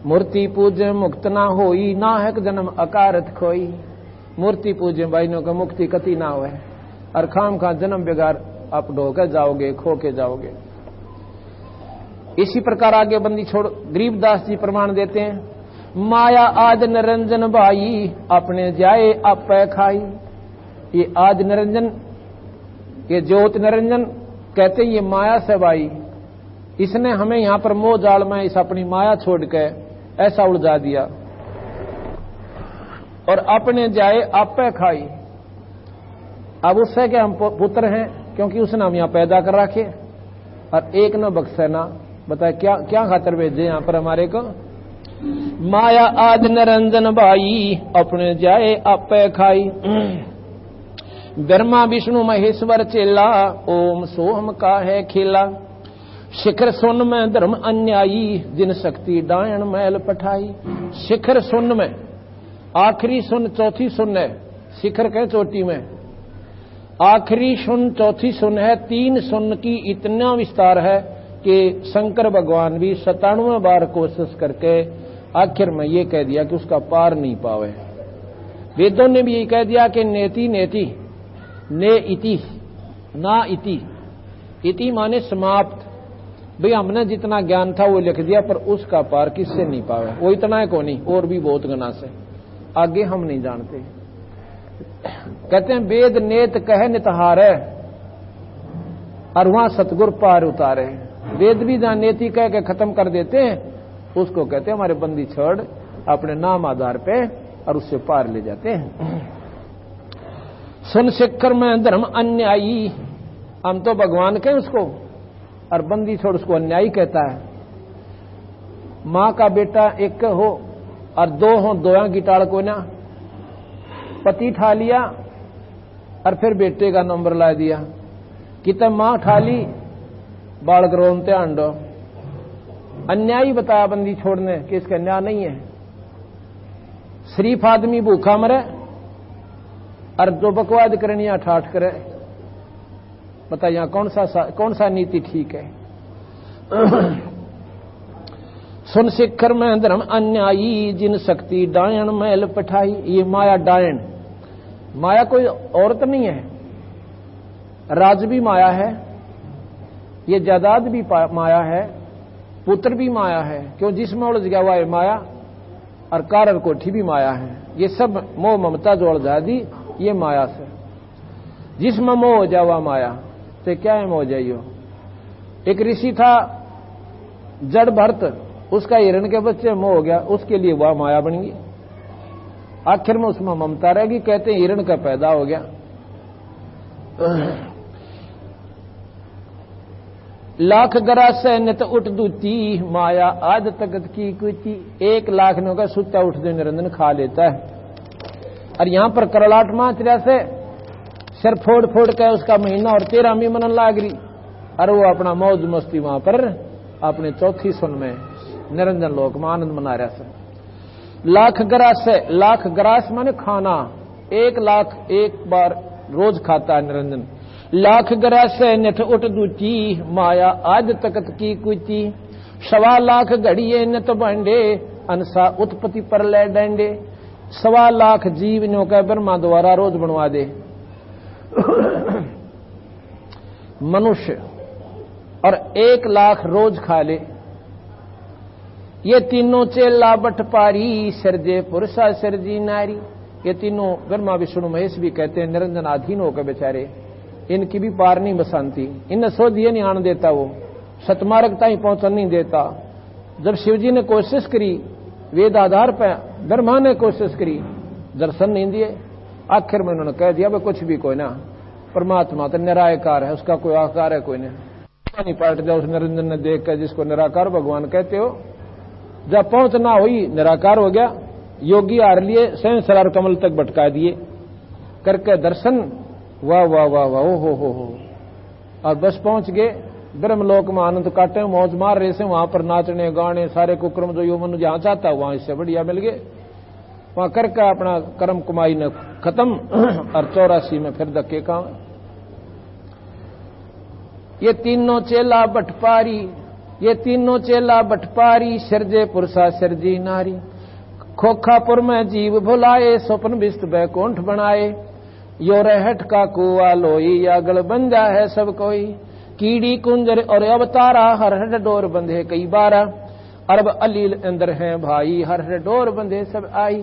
मूर्ति पूजे मुक्त ना होई, नाहक जन्म अकारत खोई। मूर्ति पूजे भाइयों का मुक्ति कति ना हो है और खाम खा जन्म बेगार आप ढोकर जाओगे, खो के जाओगे। इसी प्रकार आगे बंदी छोड़ गरीबदास जी प्रमाण देते हैं। माया आज निरंजन भाई, अपने जाए आप खाई। ये आज निरंजन, ये ज्योत निरंजन कहते ये माया से भाई, इसने हमें यहां पर मोह जाल में इस अपनी माया छोड़ के ऐसा उलझा दिया और अपने जाए आप खाई। अब उससे के हम पुत्र हैं, क्योंकि उसने हम यहां पैदा कर रखे और एक न बख्शे ना। बताए क्या खातर भेजे यहां पर हमारे को। माया आद निरंजन भाई, अपने जाए आप खाई। ब्रह्मा विष्णु महेश्वर चेला, ओम सोहम का है खेला। शिखर सुन में धर्म अन्यायी, जिन शक्ति डायन मैल पठाई। शिखर सुन में, आखिरी सुन चौथी सुन है, शिखर के चोटी में आखिरी सुन चौथी सुन है। 3 सुन की इतना विस्तार है कि शंकर भगवान भी 97 बार कोशिश करके आखिर में ये कह दिया कि उसका पार नहीं पावे। वेदों ने भी ये कह दिया कि नेति नेति, ने इति ना इति। इति माने समाप्त। भाई हमने जितना ज्ञान था वो लिख दिया, पर उसका पार किससे नहीं पावे। वो इतना है को नहीं, और भी बहुत गना से आगे हम नहीं जानते। कहते हैं वेद नेत कह नितहारे, और वहां सतगुर पार उतारे। वेद भी जहां नेति कह के खत्म कर देते हैं, उसको कहते हैं हमारे बंदी छोड़ अपने नाम आधार पे, और उससे पार ले जाते हैं। सुन शिखर में धर्म अन्यायी, हम तो भगवान कहें उसको, और बंदी छोड़ उसको अन्यायी कहता है। मां का बेटा एक हो और 2 हो, 2 गिटार को ना पति ठा लिया और फिर बेटे का नंबर ला दिया। कितना मां ठा ली, बालक रोनते अंडो। अन्यायी बताया बंदी छोड़ने कि इसका न्याय नहीं है। शरीफ आदमी भूखा मरे और जो बकवाद करनिया ठाठ करे। बता यहां कौन सा नीति ठीक है। सुन शिखर में धर्म अन्यायी, जिन शक्ति डायन मैल पठाई। ये माया डायन, माया कोई औरत नहीं है, राज भी माया है, ये जायदाद भी माया है, पुत्र भी माया है। क्यों जिसमें उलझ गया हुआ है माया, और कारर कोठी भी माया है। ये सब मोह ममता जोड़ जा दी ये माया से। जिसमें मोह हो जावा माया तो क्या है मोह जाइयो। एक ऋषि था जड़ भरत, उसका हिरण के बच्चे मोह हो गया, उसके लिए वह माया बन गई। आखिर में उसमें ममता रहेगी, कहते हैं हिरण का पैदा हो गया। लाख गरासे नित उठ दूती माया आद तकत की कुती। 1 लाख ने का सुता उठ दे निरंजन खा लेता है। और यहां पर करलाट मात्रा से सिर फोड़ फोड़ के उसका महीना और 13वीं मनन लाग रही। और वो अपना मौज मस्ती वहां पर अपने चौथी सुन में निरंजन लोक में आनंद मना रहा से। लाख ग्रास से, लाख ग्रास माने खाना, 1 लाख एक बार रोज खाता है निरंजन। लाख ग्रास से निठ उठ दूची माया आज तकत की कुची। 1.25 लाख घड़िए नित बंडे अनसा उत्पत्ति पर ले डंडे। 1.25 लाख जीवनों का ब्रह्मा द्वारा रोज बनवा दे मनुष्य, और 1 लाख रोज खा ले। ये तीनों चेला बटपारी सिरजे पुरुषा सिरजी नारी। ये तीनों ब्रह्मा विष्णु महेश भी कहते हैं निरंजन अधीन होकर बेचारे, इनकी भी पार नहीं बसानती। इन्हें सो दिए नहीं आने देता, वो सतमार्ग ताई पहुंचन नहीं देता। जब शिवजी ने कोशिश करी वेद आधार पर, ब्रह्मा ने कोशिश करी, दर्शन नहीं दिए। आखिर में उन्होंने कह दिया भाई कुछ भी कोई ना, परमात्मा तो निराकार है, उसका कोई आकार है कोई नहीं पाट जाओ। उस निरंजन ने देख कर जिसको निराकार भगवान कहते हो, जब पहुंचना हुई निराकार हो गया। योगी हार लिए स्वयं सरार कमल तक भटका दिए करके दर्शन। वाह वाह वाह वाह हो। और बस पहुंच गए ब्रह्मलोक में, आनंद काटे मौज मार रहे से। वहां पर नाचने गाने सारे कुक्रम जो यो मनु जहां चाहता वहां इससे बढ़िया मिल गए। वहां करके अपना कर्म कमाई ने खत्म। और 84 में फिर धक्के काम। ये तीनों चेला बटपारी, ये तीनों चेला बटपारी सिरजे पुरुषा सिरजी नारी। खोखापुर में जीव भुलाए स्वप्न विस्त बैकुंठ बनाए। यो रहट का कुआ लोई यागल बंजा है सब कोई। कीड़ी कुंजर और अवतारा हर हर डोर बंधे कई बारा। अरब अलील अंदर हैं भाई हर हर डोर बंधे सब आई।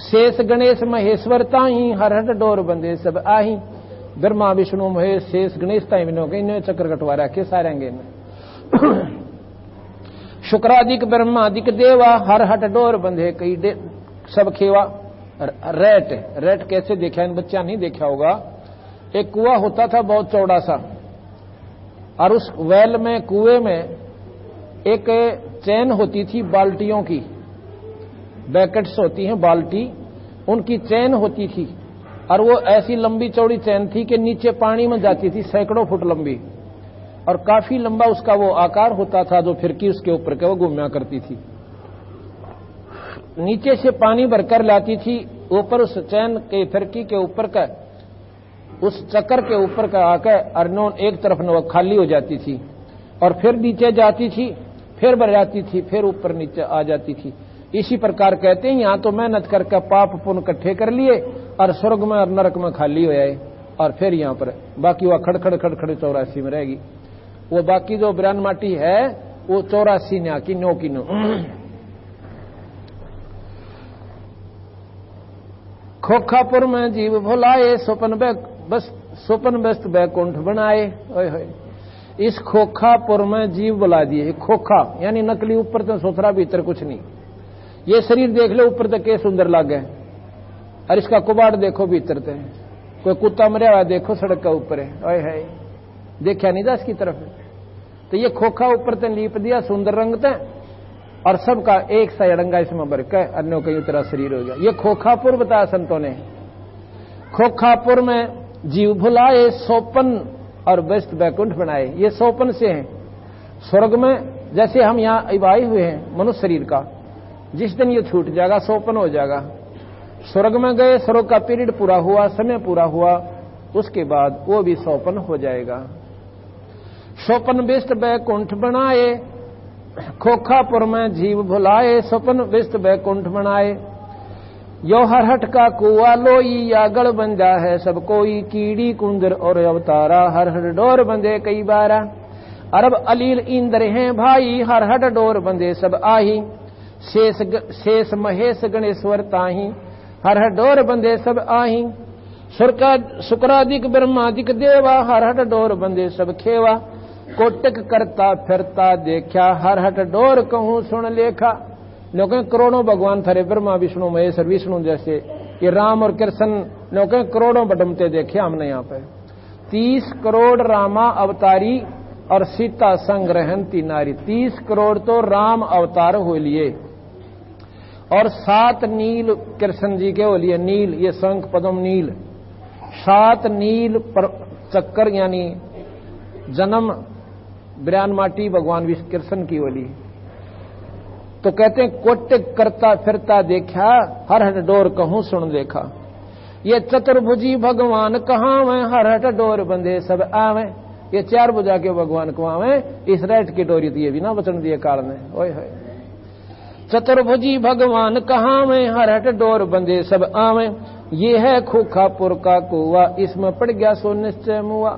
शेष गणेश महेश्वर ताई हर हर डोर बंधे सब आई। ब्रह्मा विष्णु महेश शेष गणेश ताई बिनो के इन्हें चक्र कटवा रखे सारेंगे। शुक्रादिक ब्रह्मादिक देवा हर हट डोर बंधे कई सब खेवा। रेट कैसे देखा, इन बच्चा नहीं देखा होगा। एक कुआं होता था बहुत चौड़ा सा, और उस वेल में कुएं में एक चैन होती थी बाल्टियों की, बैकेट्स होती हैं बाल्टी, उनकी चैन होती थी। और वो ऐसी लंबी चौड़ी चैन थी कि नीचे पानी में जाती थी, सैकड़ों फुट लंबी, और काफी लंबा उसका वो आकार होता था जो फिरकी उसके ऊपर के वो घूमया करती थी। नीचे से पानी भरकर लाती थी, ऊपर उस चैन के फिरकी के ऊपर का उस चक्कर के ऊपर का आकर अर्नोन एक तरफ न खाली हो जाती थी, और फिर नीचे जाती थी, फिर भर जाती थी, फिर ऊपर नीचे आ जाती थी। इसी प्रकार कहते हैं यहां तो मेहनत करके पाप पुण्य इकट्ठे कर लिए और स्वर्ग में और नरक में खाली हो जाए, और फिर यहां पर बाकी वह खड़खड़ 84 में रहेगी। वो बाकी जो ब्रान माटी है वो 84 न्या की नो की नो। खोखापुर में जीव भुलाए स्वप्न व्यस्त बैकुंठ बनाए। इस खोखापुर में जीव बुला दिए। खोखा यानी नकली, ऊपर तो सोथरा भीतर कुछ नहीं। ये शरीर देख लो ऊपर तक के सुंदर लागे, और इसका कुबाड़ देखो भीतर तक कोई कुत्ता मरा हुआ देखो सड़क का ऊपर है, देखा नहीं था इसकी तरफ। तो ये खोखा ऊपर तक लीप दिया सुंदर रंग तक, और सबका एक सा अड़ंगा इसमें भर के अन्यों कई तरह शरीर हो गया। ये खोखापुर बताया संतों ने। खोखापुर में जीव भुलाए सोपन और व्यस्त बैकुंठ बनाए। ये सोपन से हैं। स्वर्ग में जैसे हम यहाँ इबाई हुए हैं मनुष्य शरीर का, जिस दिन ये छूट जाएगा सोपन हो जाएगा। स्वर्ग में गए, स्वर्ग का पीरियड पूरा हुआ, समय पूरा हुआ, उसके बाद वो भी सोपन हो जाएगा। सोपन व्यस्त बैकुंठ बनाए, खोखापुर में जीव भुलाए स्वप्न व्यस्त बैकुंठ बनाए। यो हरहट का कुआ लोई यागड़ बन जा है सब कोई। कीड़ी कुंदर और अवतारा हर हर डोर बंधे कई बारा। अरब अलील इंद्र हैं भाई हर हट डोर बंधे सब आही। शेष महेश गणेश्वर ताही, हर हर डोर बंदे सब आही। शुक्रादिक ब्रह्मादिक देवा, हर हट डोर बंदे सब खेवा। कोटक करता फिरता देखा, हर हट डोर कहूं सुन लेखा। लोग करोड़ों भगवान थारे ब्रह्मा विष्णु महेश और विष्णु जैसे, ये राम और कृष्ण लोग करोड़ों बटमते देखे हमने यहाँ पे। 30 करोड़ रामा अवतारी और सीता संग रहती नारी। 30 करोड़ तो राम अवतार हो लिए और 7 नील कृष्ण जी के हो लिए। नील ये शंख पद्म नील, 7 नील पर चक्कर यानी जन्म ब्रह्म माटी भगवान विष्णु कृष्ण की होली। तो कहते हैं कोटिक करता फिरता देखा, हर हट डोर कहूं सुन देखा। ये चतुर्भुजी भगवान कहाँ में, हर हट डोर बंदे सब आवे। ये 4 भुजा के भगवान को आवे, इस रेट की डोरी दिए बिना वचन दिए काल में। ओए होए चतुर्भुजी भगवान कहाँ में, हर हट डोर बंदे सब आवे। ये है खोखापुर का कुआ, इसमें पड़ गया सो निश्चय मुआ।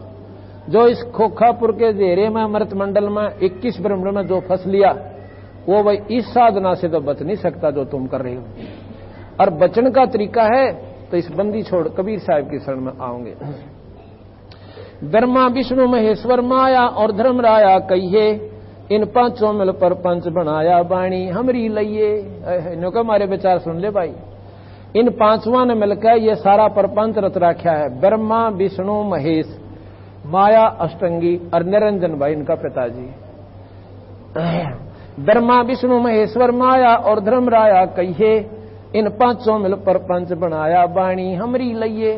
जो इस खोखापुर के घेरे में अमृत मंडल में 21 ब्रह्मांड में जो फंस लिया, वो भाई इस साधना से तो बच नहीं सकता जो तुम कर रहे हो। और बचन का तरीका है तो इस बंदी छोड़ कबीर साहब की शरण में आओगे। ब्रह्मा विष्णु महेश्वर माया और धर्म राया कहिए, इन 5 मिल पर पंच बनाया बाणी हमरी लइये। नो का हमारे विचार सुन ले भाई। इन 5वां ने मिलकर ये सारा परपंच रच रखा है। ब्रह्मा विष्णु महेश माया अष्टंगी और निरंजन भाई इनका पिताजी। ब्रह्मा विष्णु महेश्वर माया और धर्म राया कहिए, इन 5 मिल पर पंच बनाया बाणी हमरी लइये।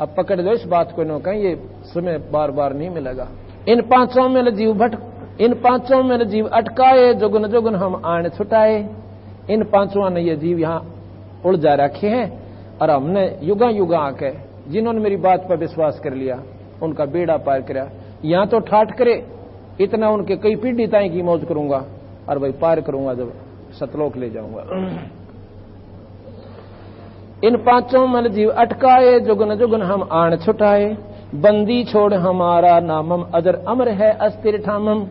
अब पकड़ दो इस बात को, नो कहीं ये समय बार बार नहीं मिलेगा। इन 5 मिल जीव अटकाए, जुगन जुगन हम आने छुटाए। इन 5वां ने ये जीव यहाँ उलझा रखे हैं और हमने युगा युगा आके जिन्होंने मेरी बात पर विश्वास कर लिया उनका बेड़ा पार करा। यहाँ तो ठाठ करे इतना, उनके कई पीढ़ी ताई की मौज करूंगा और भाई पार करूंगा जब सतलोक ले जाऊंगा। इन 5 मिल जीव अटकाए, जुगन जुगन हम आन छुटाए। बंदी छोड़ हमारा नामम, अजर अमर है अस्थिर ठामम।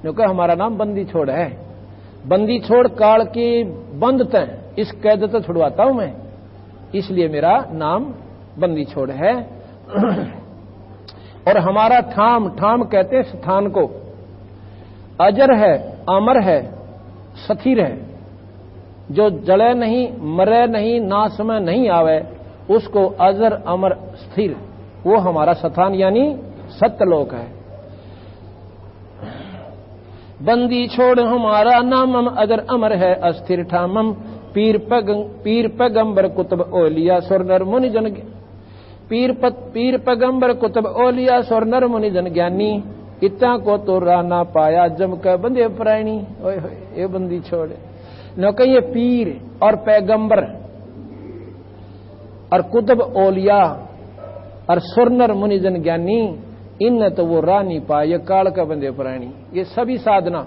क्योंकि हमारा नाम बंदी छोड़ है। बंदी छोड़ काल की बंद तय, इस कैद तो छुड़वाता हूं मैं, इसलिए मेरा नाम बंदी छोड़ है। और हमारा ठाम, ठाम कहते हैं स्थान को। अजर है, अमर है, स्थिर है। जो जले नहीं, मरे नहीं, नाश में नहीं आवे, उसको अजर अमर स्थिर, वो हमारा स्थान यानी सत्यलोक है। बंदी छोड़ हमारा नामम, अजर अमर है अस्थिर ठामम। पीर पैगंबर कुतुब ओलिया सुरनर मुनि जन, पीर पैगंबर कुतुब ओलिया सुरनर मुनि जन ज्ञानी। इतना को तो राना पाया जम के बंदे प्राणी। ओए होए ये बंदी छोड़ न कहिए पीर और पैगंबर और कुतुब ओलिया और सुरनर मुनि जन ज्ञानी, इन तो वो राह नहीं पाए। ये काल का बंदे प्राणी, ये सभी साधना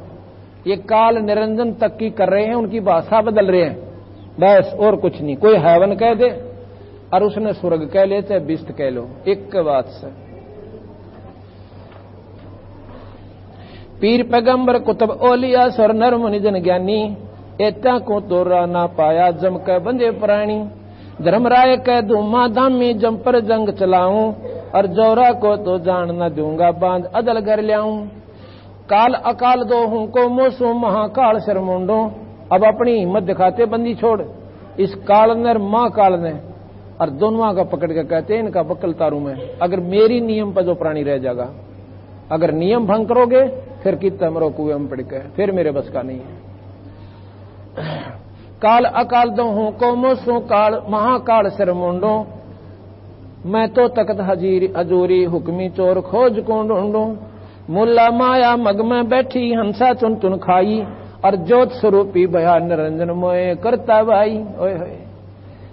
ये काल निरंजन तक की कर रहे हैं, उनकी भाषा बदल रहे हैं बस, और कुछ नहीं। कोई हैवन कह दे और उसने स्वर्ग कह ले चाहे बिस्त कह लो, एक बात से। पीर पैगंबर कुतुब ओलिया सुरनर मुनि जन ज्ञानी। एता को तो राह ना पाया जम के बंदे प्राणी। धर्मराय कह धूमा धामी जम पर जंग चलाऊं, और जौरा को तो जान न दूंगा बांध अदल घर लाऊं। काल अकाल दो हूं को मोसू महाकाल शर्मुंडो। अब अपनी हिम्मत दिखाते बंदी छोड़ इस काल ने महाकाल ने, और दोनों का पकड़ के कहते हैं इनका बकल तारू में। अगर मेरी नियम पर जो प्राणी रह जाएगा, अगर नियम भंग करोगे फिर कितना मरो कुएं में पड़ के, फिर मेरे बस का नहीं है। काल अकाल दो हूं को मोसू काल महाकाल शर्मुंडो। मैं तो तकत हजूरी हुक्मी चोर खोज को ढूंढूं। मुल्ला माया मग में बैठी हंसा चुन चुन खाई, और ज्योत स्वरूपी भया निरंजन मोए करता भाई। ओए होए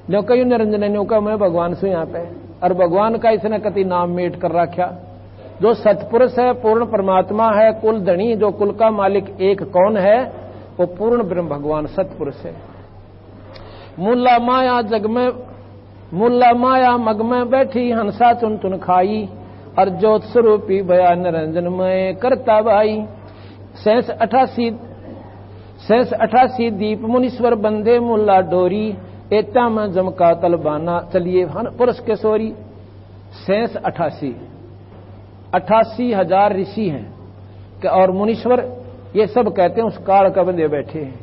नो कई निरंजन नो का मैं भगवान से यहाँ पे, और भगवान का इसने कति नाम मेट कर रखा। जो सतपुरुष है, पूर्ण परमात्मा है, कुल धनी, जो कुल का मालिक एक कौन है, वो पूर्ण ब्रह्म भगवान सतपुरुष है। मुल्ला माया मग में बैठी हंसा चुन चुन खाई, और ज्योत स्वरूपी भया निरंजन में करता भाई। सहस 88 दीप मुनीश्वर बंदे मुल्ला डोरी, एता में जमका तलबाना चलिए पुरुष के सोरी। सहस 88,000 ऋषि हैं और मुनीश्वर, ये सब कहते हैं उस काल का बंदे बैठे हैं।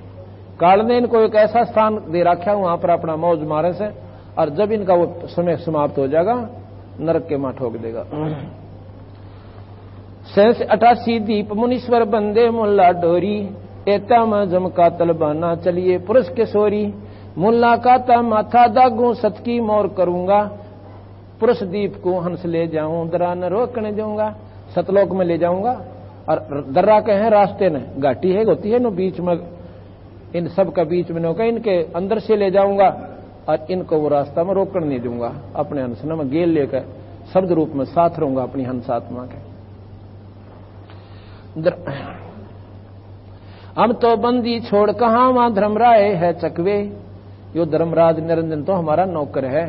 काल ने इनको एक ऐसा स्थान दे रखा है, वहां पर अपना मौज मारे से, और जब इनका वो समय समाप्त हो जाएगा नरक के मां ठोक देगा। सहस 88 दीप मुनीश्वर बंदे मुल्ला डोरी, एता में जमका तलबाना चलिए पुरुष के सोरी। मुल्ला का माथा दागू सतकी मोर करूंगा, पुरुष दीप को हंस ले जाऊं दरा न रोकने दूंगा। सतलोक में ले जाऊंगा, और दर्रा के हैं रास्ते ने, घाटी है होती है नो बीच में, इन सब का बीच में नौका इनके अंदर से ले जाऊंगा और इनको वो रास्ता में रोकने नहीं दूंगा। अपने हंसने में गेल लेकर शब्द रूप में साथ रहूंगा अपनी हंसात्मा के। हम तो बंदी छोड़ कहां वहां धर्मराय है चकवे, यो धर्मराज निरंजन तो हमारा नौकर है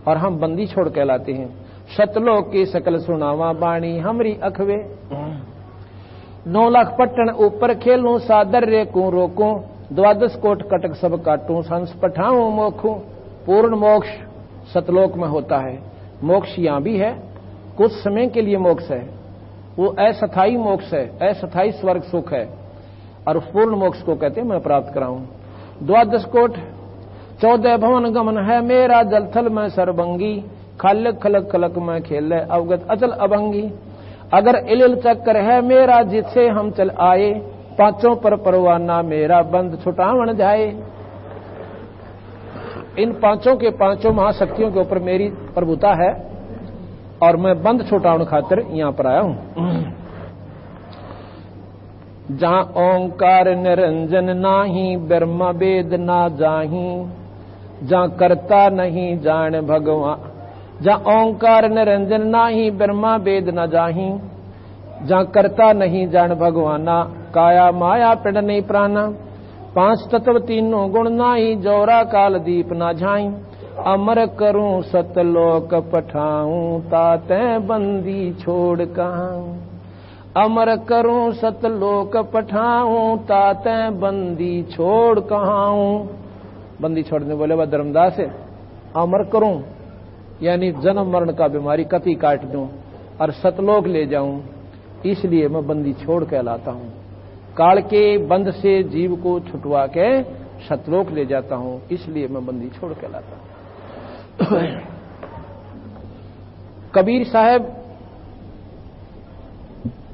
और हम बंदी छोड़ कहलाते हैं। शतलोक की सकल सुनावा बाणी हमरी अखवे, 9 लाख पट्टन ऊपर खेलूं सादर रेकूं रोकूं, 12 कोट कटक सब काटूं संस पठाऊं मोखूं। पूर्ण मोक्ष सतलोक में होता है, मोक्ष यहां भी है, कुछ समय के लिए मोक्ष है, वो अस्थायी मोक्ष है, अस्थायी स्वर्ग सुख है, और उस पूर्ण मोक्ष को कहते हैं मैं प्राप्त कराऊं। 12 कोट 14 भवन गमन है मेरा, जलथल में सरबंगी, खालक खलक खलक में खेले अवगत अचल अभंगी। अगर इलिल चक्कर है मेरा जिससे हम चल आए, 5 पर परवाना मेरा बंद छुटावन जाए। इन 5 के 5 महाशक्तियों के ऊपर मेरी प्रभुता है और मैं बंद छुटावन खातिर यहां पर आया हूं। जहां ओंकार निरंजन नाही, ब्रह्म वेद ना जाही, जहां करता नहीं जान भगवान। जहां ओंकार निरंजन नाही, ब्रह्मा वेद न जाही, जहां करता नहीं जान भगवाना। काया माया पिंड नहीं प्राणा, 5 तत्व 3 गुण नाही, जोरा काल दीप ना झाई। अमर करूं सतलोक पठाऊं, ताते बंदी छोड़ कहां। अमर करूं सतलोक पठाऊं, ताते बंदी छोड़ कहां। बंदी छोड़ने बोले वह धर्मदास है, अमर करूं यानी जन्म मरण का बीमारी कति काट दूं और सतलोक ले जाऊं, इसलिए मैं बंदी छोड़ कहलाता हूं। काल के बंध से जीव को छुटवा के सतलोक ले जाता हूं, इसलिए मैं बंदी छोड़ कहलाता हूं। कबीर साहब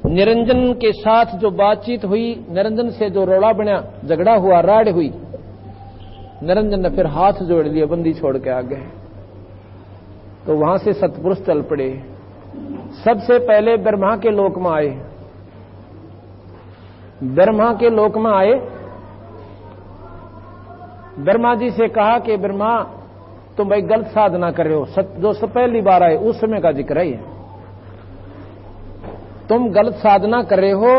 निरंजन के साथ जो बातचीत हुई, निरंजन से जो रोड़ा बना, झगड़ा हुआ, राड़ हुई, निरंजन ने फिर हाथ जोड़ लिया, बंदी छोड़ के आ गए। तो वहां से सतपुरुष चल पड़े। सबसे पहले ब्रह्मा के लोक में आए। ब्रह्मा के लोक में आए, ब्रह्मा जी से कहा कि ब्रह्मा तुम भाई गलत साधना कर रहे हो। जो सब पहली बार आए उस समय का जिक्र है, तुम गलत साधना कर रहे हो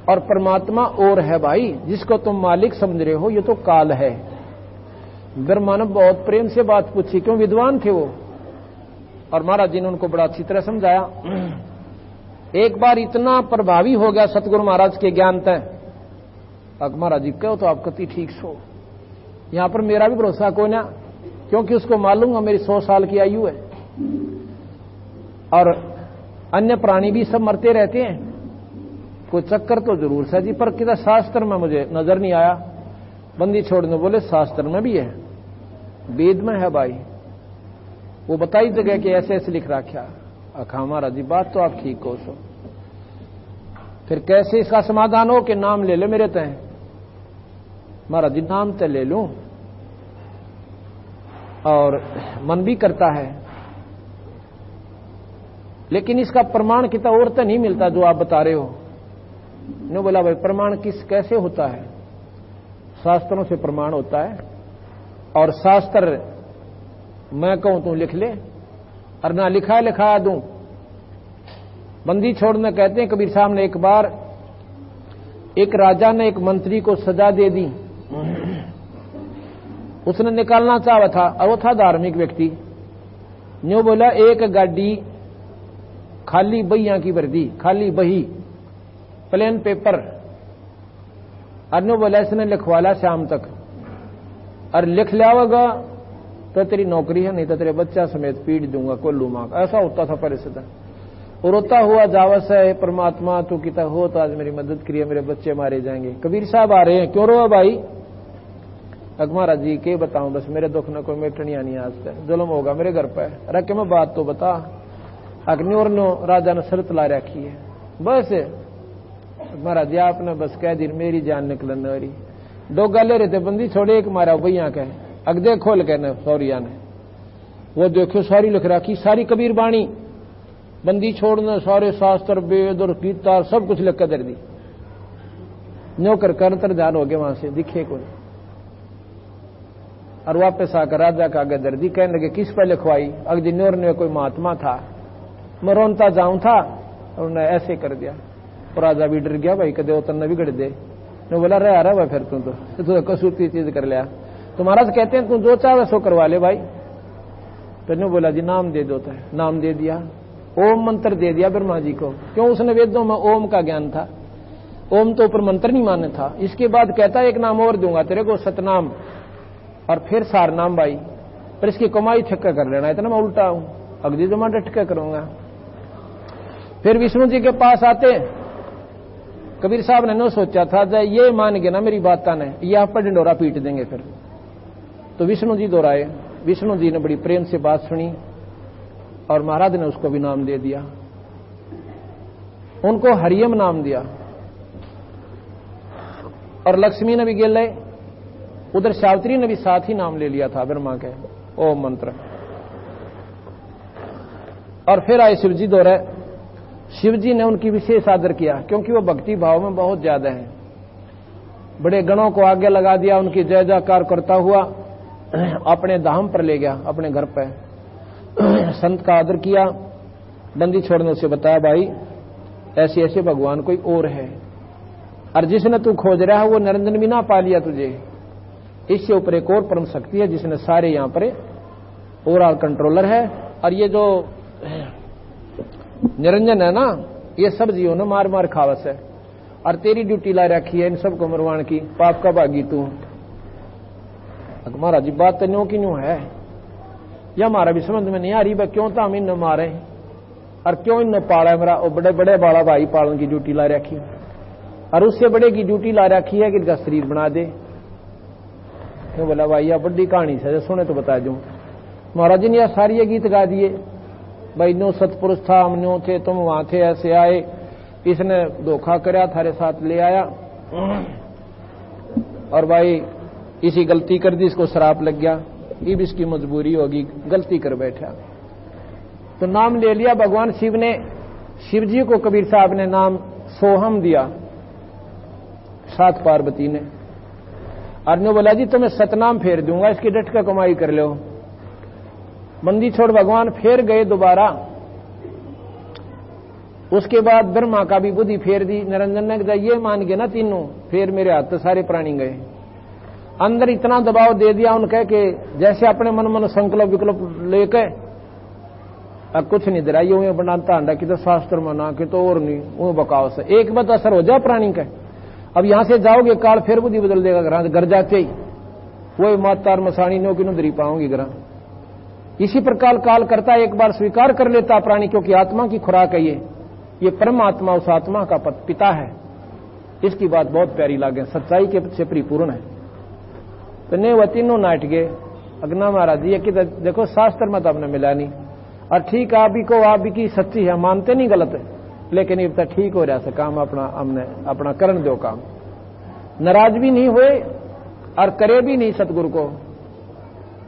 और परमात्मा और है भाई, जिसको तुम मालिक समझ रहे हो, ये तो काल है। ब्रह्मा ने बहुत प्रेम से बात पूछी, क्यों विद्वान थे वो, और महाराज जी ने उनको बड़ा अच्छी तरह समझाया। एक बार इतना प्रभावी हो गया सतगुरु महाराज के ज्ञान तय, महाराज जी कहो तो आप कति ठीक सो, यहां पर मेरा भी भरोसा कोई ना, क्योंकि उसको मालूम है मेरी 100 साल की आयु है और अन्य प्राणी भी सब मरते रहते हैं, कोई चक्कर तो जरूर सा जी, पर किधर शास्त्र में मुझे नजर नहीं आया। बंदी छोड़ने बोले शास्त्र में भी है, वेद में है भाई, वो बताई जगह कि ऐसे ऐसे लिख रखा। अखा महाराज जी बात तो आप ठीक हो सो, फिर कैसे इसका समाधान हो कि नाम ले ले मेरे तय। महाराज जी नाम तो ले लूं और मन भी करता है, लेकिन इसका प्रमाण कितना और तो नहीं मिलता जो आप बता रहे हो। ने बोला भाई प्रमाण किस कैसे होता है, शास्त्रों से प्रमाण होता है, और शास्त्र मैं कहूं तू लिख ले और ना लिखा लिखा दूं। बंदी छोड़ने कहते हैं कबीर साहब ने एक बार एक राजा ने एक मंत्री को सजा दे दी, उसने निकालना चाहा था और वो था धार्मिक व्यक्ति। न्यू बोला एक गाड़ी खाली बहियां की भर दी, खाली बही प्लेन पेपर, अन्य बोला इसने लिखवा लिया शाम तक, और लिख लिया होगा तो तेरी नौकरी है, नहीं तो तेरे बच्चा समेत पीट दूंगा कोल्लू मां। ऐसा होता था परिस्थिति। और रोता हुआ जावस है, परमात्मा तू किता हो तो आज मेरी मदद करिए, मेरे बच्चे मारे जाएंगे। कबीर साहब आ रहे हैं, क्यों रो भाई? महाराज जी के बताऊं, बस मेरे दुख न कोई मेटनिया नहीं, आज तक जुल्म होगा मेरे घर पे। अरे क्यों मैं बात तो बता। अग्नि और नो राजा ने शर्त ला रखी है, बस महाराज जी आपने बस कह दी मेरी जान निकलन वाली। दो गाले रहते बंदी छोड़े, एक मारा भैया कहे अगदे खोल के न सौरिया ने, वो देखो सारी लिख रखी, सारी कबीर बाणी बंदी छोड़ने, सारे शास्त्र वेद और गीता सब कुछ लिख कर दे दी। नौकर करतर ध्यान हो गए, वहां से दिखे कोई। और वापस आकर राजा का आगे दर्दी कहने लगे किस पर लिखवाई? अगदी नौर ने कोई महात्मा था, मैं रोनता जाऊं था, उन्होंने ऐसे कर दिया। और राजा भी डर गया, भाई कदे उतर न बिगड़ दे। ने बोला रहा रहा भाई फिर तू कसूती चीज कर लिया। तो महाराज कहते हैं तू जो चाहे सो करवा ले भाई। तो ने बोला जी नाम दे दो, तो नाम दे दिया, ओम मंत्र दे दिया ब्रह्मा जी को। क्यों? उसने वेदों में ओम का ज्ञान था, ओम तो ऊपर मंत्र नहीं माने था। इसके बाद कहता एक नाम और दूंगा तेरे को, सतनाम, और फिर सार नाम भाई, पर इसकी कमाई ठक्का कर लेना, इतना मैं उल्टा हूं, अगली तो मैं डटका करूंगा। फिर विष्णु जी के पास आते, कबीर साहब ने न सोचा था जब ये मान गए ना मेरी बात ने, ये आप पर ढिंडोरा पीट देंगे। फिर तो विष्णु जी दोहराए, विष्णु जी ने बड़ी प्रेम से बात सुनी और महाराज ने उसको भी नाम दे दिया, उनको हरियम नाम दिया। और लक्ष्मी ने भी गेले, उधर सावित्री ने भी साथ ही नाम ले लिया था ब्रह्मा के ओम मंत्र। और फिर आए शिवजी दोहरे, शिवजी ने उनकी विशेष आदर किया क्योंकि वो भक्ति भाव में बहुत ज्यादा है। बड़े गणों को आगे लगा दिया, उनकी जय जयकार करता हुआ अपने धाम पर ले गया, अपने घर पे संत का आदर किया। बंदी छोड़ने से बताया भाई ऐसे ऐसे भगवान कोई और है, और जिसने तू खोज रहा है वो निरंजन भी ना पा लिया तुझे, इससे ऊपर एक और परम शक्ति है जिसने सारे यहां पर ओवरऑल कंट्रोलर है। और ये जो निरंजन है ना, ये सब जीवों ने मार मार खावस है, और तेरी ड्यूटी ला रखी है इन सबको मरवाण की, पाप का भागी तू। महाराज जी बात तो न्यू की न्यू है, या हमारा भी समझ में नहीं आ रही भाई क्यों तो हम इन मारे और क्यों इन पाला मेरा बड़े बड़े बाला भाई पालन की ड्यूटी ला रखी, और उससे बड़े की ड्यूटी ला रखी है कि इनका शरीर बना दे। तो बोला भाई यह बड़ी कहानी से सुने तो बता दूं। महाराज जी ने यह सारी ये गीत गा दिए, भाई नो सतपुरुष था, हम न्यो थे, तुम वहां थे, ऐसे आए, इसने धोखा कराया, थारे साथ ले आया, और भाई इसी गलती कर दी, इसको शराप लग गया, ये भी इसकी मजबूरी होगी, गलती कर बैठा। तो नाम ले लिया भगवान शिव ने। शिव जी को कबीर साहब ने नाम सोहम दिया, साथ पार्वती ने। और ने बोला जी तुम्हें सतनाम फेर दूंगा, इसकी डट का कमाई कर लो। बंदी छोड़ भगवान फेर गए दोबारा। उसके बाद ब्रह्मा का भी बुद्धि फेर दी, निरंजन ने ये मान गए ना तीनों, फिर मेरे हाथ तो सारे प्राणी गए। अंदर इतना दबाव दे दिया उनके कि जैसे अपने मन मन संकल्प विकल्प लेके अब कुछ नहीं दे रहा, ये बनाता अंडा कि तो शास्त्र मना कि तो और नहीं, वो बकाव से एक बात असर हो जाए प्राणी का। अब यहां से जाओगे काल फिर बुद्धि बदल देगा, घर जाते ही वही मातार मसाणी नो कि नो दरी पाओगे ग्रह। इसी प्रकार काल करता एक बार स्वीकार कर लेता प्राणी, क्योंकि आत्मा की खुराक है ये परमात्मा उस आत्मा का पिता है। इसकी बात बहुत प्यारी लागे, सच्चाई के से परिपूर्ण है। तो नहीं वह तीनों नाट गए। अग्ना महाराज जी कि देखो शास्त्र में तो हमने मिला नहीं, और ठीक आप भी को आप भी की सच्ची है, मानते नहीं गलत है, लेकिन ये तो ठीक हो रहा काम अपना, हमने अपना करण दो काम। नाराज भी नहीं हुए और करे भी नहीं सतगुरु को,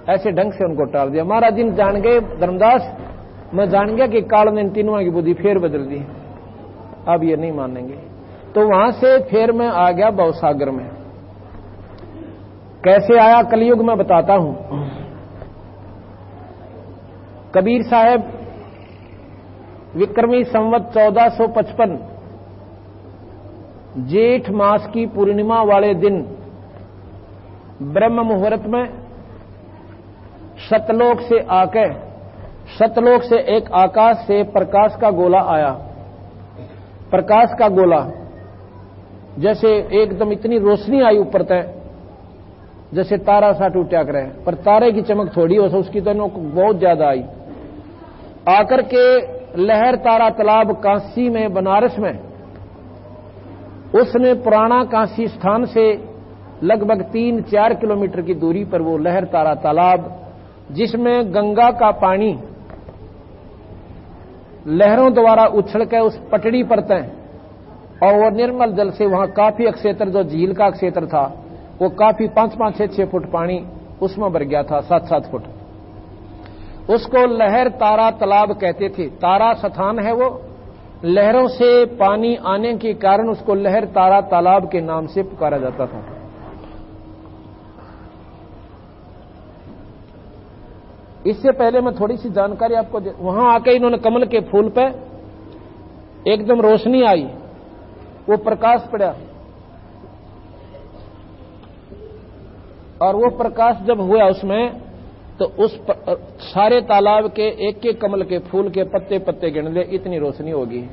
ऐसे ढंग से उनको टाल दिया। महाराज जी जान गए, धर्मदास मैं जान गया कि काल ने इन तीनों की बुद्धि फिर बदल दी, अब ये नहीं मानेंगे। तो वहां से फिर मैं आ गया भवसागर में। कैसे आया कलयुग में बताता हूं। कबीर साहब विक्रमी संवत 1455 जेठ मास की पूर्णिमा वाले दिन ब्रह्म मुहूर्त में सतलोक से आके, सतलोक से एक आकाश से प्रकाश का गोला आया। प्रकाश का गोला जैसे एकदम इतनी रोशनी आई ऊपर तक, जैसे तारा सा टूटा करे, पर तारे की चमक थोड़ी हो, उसकी तो बहुत ज्यादा आई। आकर के लहर तारा तालाब काशी में, बनारस में, उसने पुराना काशी स्थान से लगभग 3-4 किलोमीटर की दूरी पर वो लहर तारा तालाब, जिसमें गंगा का पानी लहरों द्वारा उछल के उस पटड़ी पर तय, और वो निर्मल जल से वहां काफी अक्षेत्र, जो झील का अक्षेत्र था, वो काफी 5-5, 6-6 फुट पानी उसमें भर गया था, 7-7 फुट। उसको लहर तारा तालाब कहते थे। तारा स्थान है वो, लहरों से पानी आने के कारण उसको लहर तारा तालाब के नाम से पुकारा जाता था। इससे पहले मैं थोड़ी सी जानकारी आपको वहां आके इन्होंने कमल के फूल पे एकदम रोशनी आई, वो प्रकाश पड़ा, और वो प्रकाश जब हुआ उसमें, तो उस सारे तालाब के एक एक कमल के फूल के पत्ते पत्ते गिन ले, इतनी रोशनी होगी।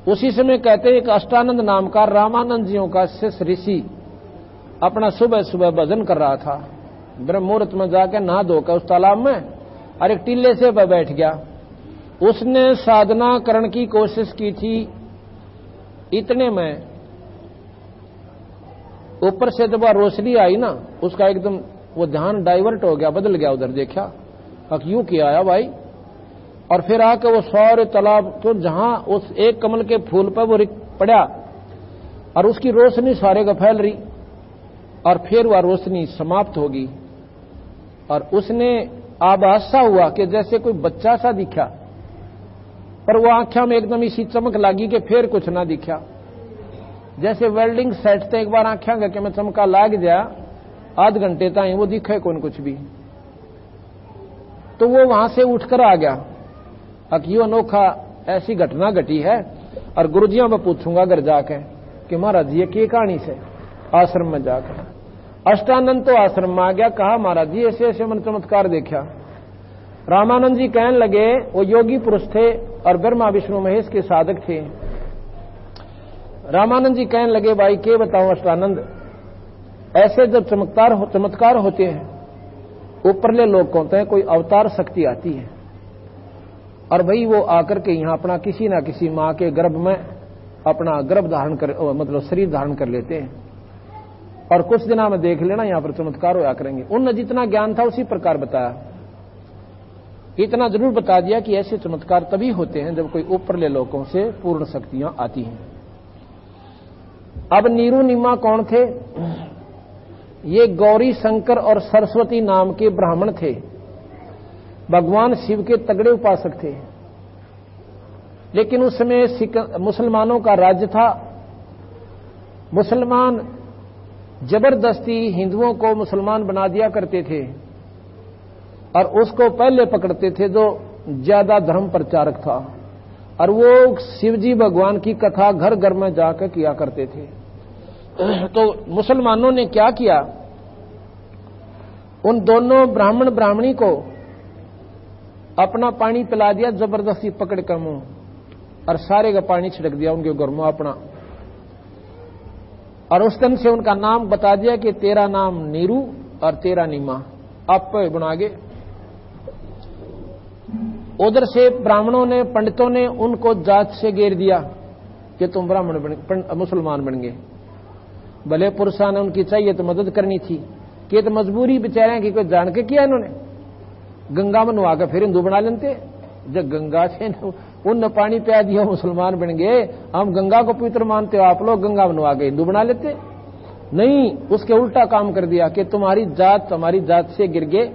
उसी समय कहते हैं कि अष्टानंद नाम का रामानंद जियों का शिष्य ऋषि अपना सुबह सुबह भजन कर रहा था, ब्रह्म मुहूर्त में जाकर नहा धोकर उस तालाब में, और एक टीले से बैठ गया। उसने साधना करने की कोशिश की थी, इतने में ऊपर से जब रोशनी आई ना, उसका एकदम वो ध्यान डाइवर्ट हो गया, बदल गया, उधर देखा, क्यों किया आया भाई, और फिर आके वो सारे तालाब, तो जहां उस एक कमल के फूल पर वो पड़ा और उसकी रोशनी सारे को फैल रही, और फिर वह रोशनी समाप्त होगी, और उसने आभास सा हुआ कि जैसे कोई बच्चा सा दिखा, पर वो आंखों में एकदम इसी चमक लगी कि फिर कुछ ना दिखा, जैसे वेल्डिंग सेट थे, एक बार आंखें के में चमका लाग जाए, आध घंटे तक वो दिखे कौन कुछ भी। तो वो वहां से उठकर आ गया, अकियो अनोखा ऐसी घटना घटी है, और गुरुजियों में पूछूंगा घर जाके कि महाराज ये क्या कहानी से। आश्रम में जाकर अष्टानंद तो आश्रम में आ गया, कहा महाराज जी ऐसे ऐसे मन चमत्कार देखा। रामानंद जी कहने लगे, वो योगी पुरुष थे और ब्रह्मा विष्णु महेश के साधक थे। रामानंद जी कहने लगे, भाई के बताऊं अष्टानंद, ऐसे जब चमत्कार होते हैं, ऊपरले लोग कहते हैं कोई अवतार शक्ति आती है, और भाई वो आकर के यहाँ अपना किसी ना किसी माँ के गर्भ में अपना गर्भ धारण कर, मतलब शरीर धारण कर लेते हैं, और कुछ दिनों में देख लेना यहाँ पर चमत्कार होया करेंगे। उनने जितना ज्ञान था उसी प्रकार बताया। इतना जरूर बता दिया कि ऐसे चमत्कार तभी होते हैं जब कोई ऊपरले लोगों से पूर्ण शक्तियां आती हैं। अब नीरू निम्मा कौन थे? ये गौरी शंकर और सरस्वती नाम के ब्राह्मण थे, भगवान शिव के तगड़े उपासक थे। लेकिन उस समय मुसलमानों का राज्य था। मुसलमान जबरदस्ती हिंदुओं को मुसलमान बना दिया करते थे, और उसको पहले पकड़ते थे जो ज्यादा धर्म प्रचारक था, और वो शिवजी भगवान की कथा घर घर में जाकर किया करते थे। तो मुसलमानों ने क्या किया, उन दोनों ब्राह्मण ब्राह्मणी को अपना पानी पिला दिया, जबरदस्ती पकड़ कर मुंह, और सारे का पानी छिड़क दिया उनके घर में अपना, और उस दिन से उनका नाम बता दिया कि तेरा नाम नीरू और तेरा नीमा, आप बनागे। उधर से ब्राह्मणों ने, पंडितों ने उनको जात से घेर दिया कि तुम मुसलमान बन गए। भले पुरुषों ने उनकी चाहिए तो मदद करनी थी, कि तो मजबूरी बेचारे की कोई जान के किया इन्होंने। गंगा में नुआ कर फिर हिंदू बना लेते, जब गंगा से उनने पानी पिया दिया मुसलमान बन गए। हम गंगा को पवित्र मानते हो, आप लोग गंगा में नुआ के हिंदू बना लेते नहीं, उसके उल्टा काम कर दिया कि तुम्हारी जात हमारी जात से गिर गए,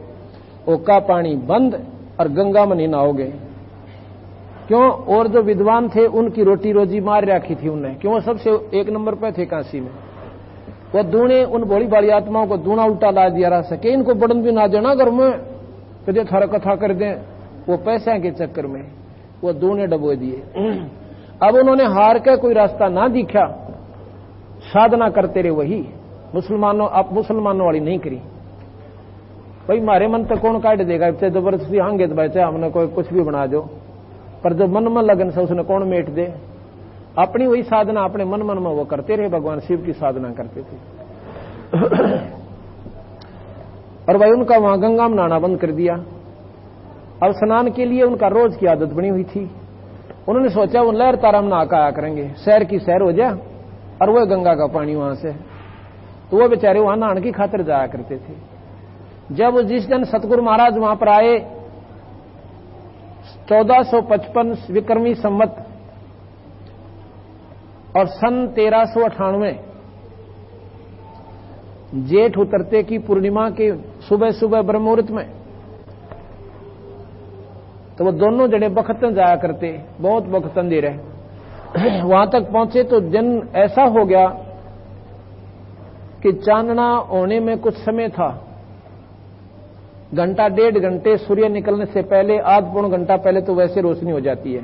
ओका पानी बंद और गंगा में नहीं नहाओगे। क्यों? और जो विद्वान थे उनकी रोटी रोजी मार रखी थी उनने, क्यों? सबसे एक नंबर पे थे काशी में। वो दूने उन भोली भाली आत्माओं को दूना उल्टा ला दिया रहा सके, इनको बड़न भी ना देना घर में, कदे थारा कथा कर दें। वो पैसे के चक्कर में वो दूने डबो दिए। अब उन्होंने हार के कोई रास्ता ना दिखा, साधना करते रहे वही मुसलमानों, आप मुसलमानों वाली नहीं करी। भाई मारे मन तक कौन काट देगा, चाहे जबरदस्ती आएंगे तो भाई चाहे हमने कोई कुछ भी बना दो, पर जो मन में लगन से उसने कौन मेट दे। अपनी वही साधना अपने मन मन में वो करते रहे, भगवान शिव की साधना करते थे। और भाई उनका वहां गंगा में नहाना बंद कर दिया। अब स्नान के लिए उनका रोज की आदत बनी हुई थी। उन्होंने सोचा वो लहर तारा में नहा आया करेंगे, शहर की सैर हो जाए और वो गंगा का पानी वहां से, तो वो बेचारे वहां नहाने की खातिर जाया करते थे। जब जिस दिन सतगुरु महाराज वहां पर आए 1455 विक्रमी संवत और सन 1398 जेठ उतरते की पूर्णिमा के सुबह सुबह ब्रह्म मुहूर्त में, तो वो दोनों जड़े बखतन जाया करते, बहुत बखतन दे रहे। वहां तक पहुंचे तो दिन ऐसा हो गया कि चांदना होने में कुछ समय था, घंटा 1.5 घंटे सूर्य निकलने से पहले, आध पौन घंटा पहले तो वैसे रोशनी हो जाती है,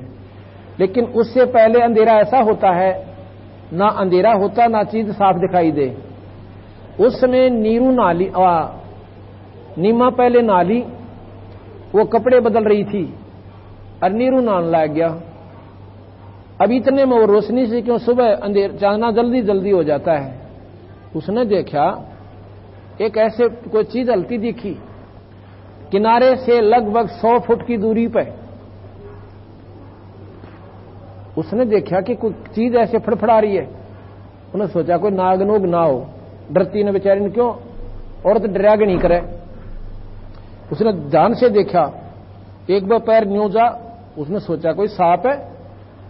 लेकिन उससे पहले अंधेरा ऐसा होता है, ना अंधेरा होता ना चीज साफ दिखाई दे। उस समय नीरू नाली नीमा पहले नाली, वो कपड़े बदल रही थी और नीरू नहाने लग गया। अब इतने में वो रोशनी से, क्यों सुबह अंधेर चांदना जल्दी जल्दी हो जाता है, उसने देखा एक ऐसे कोई चीज हलती दिखी किनारे से लगभग 100 फुट की दूरी पर। उसने देखा कि कोई चीज ऐसे फड़फड़ा रही है। उन्हें सोचा कोई नागनोग ना हो, डरती ने बेचारी ने, क्यों औरत डराग नहीं करे। उसने ध्यान से देखा, एक बार पैर न्यू जा, उसने सोचा कोई सांप है,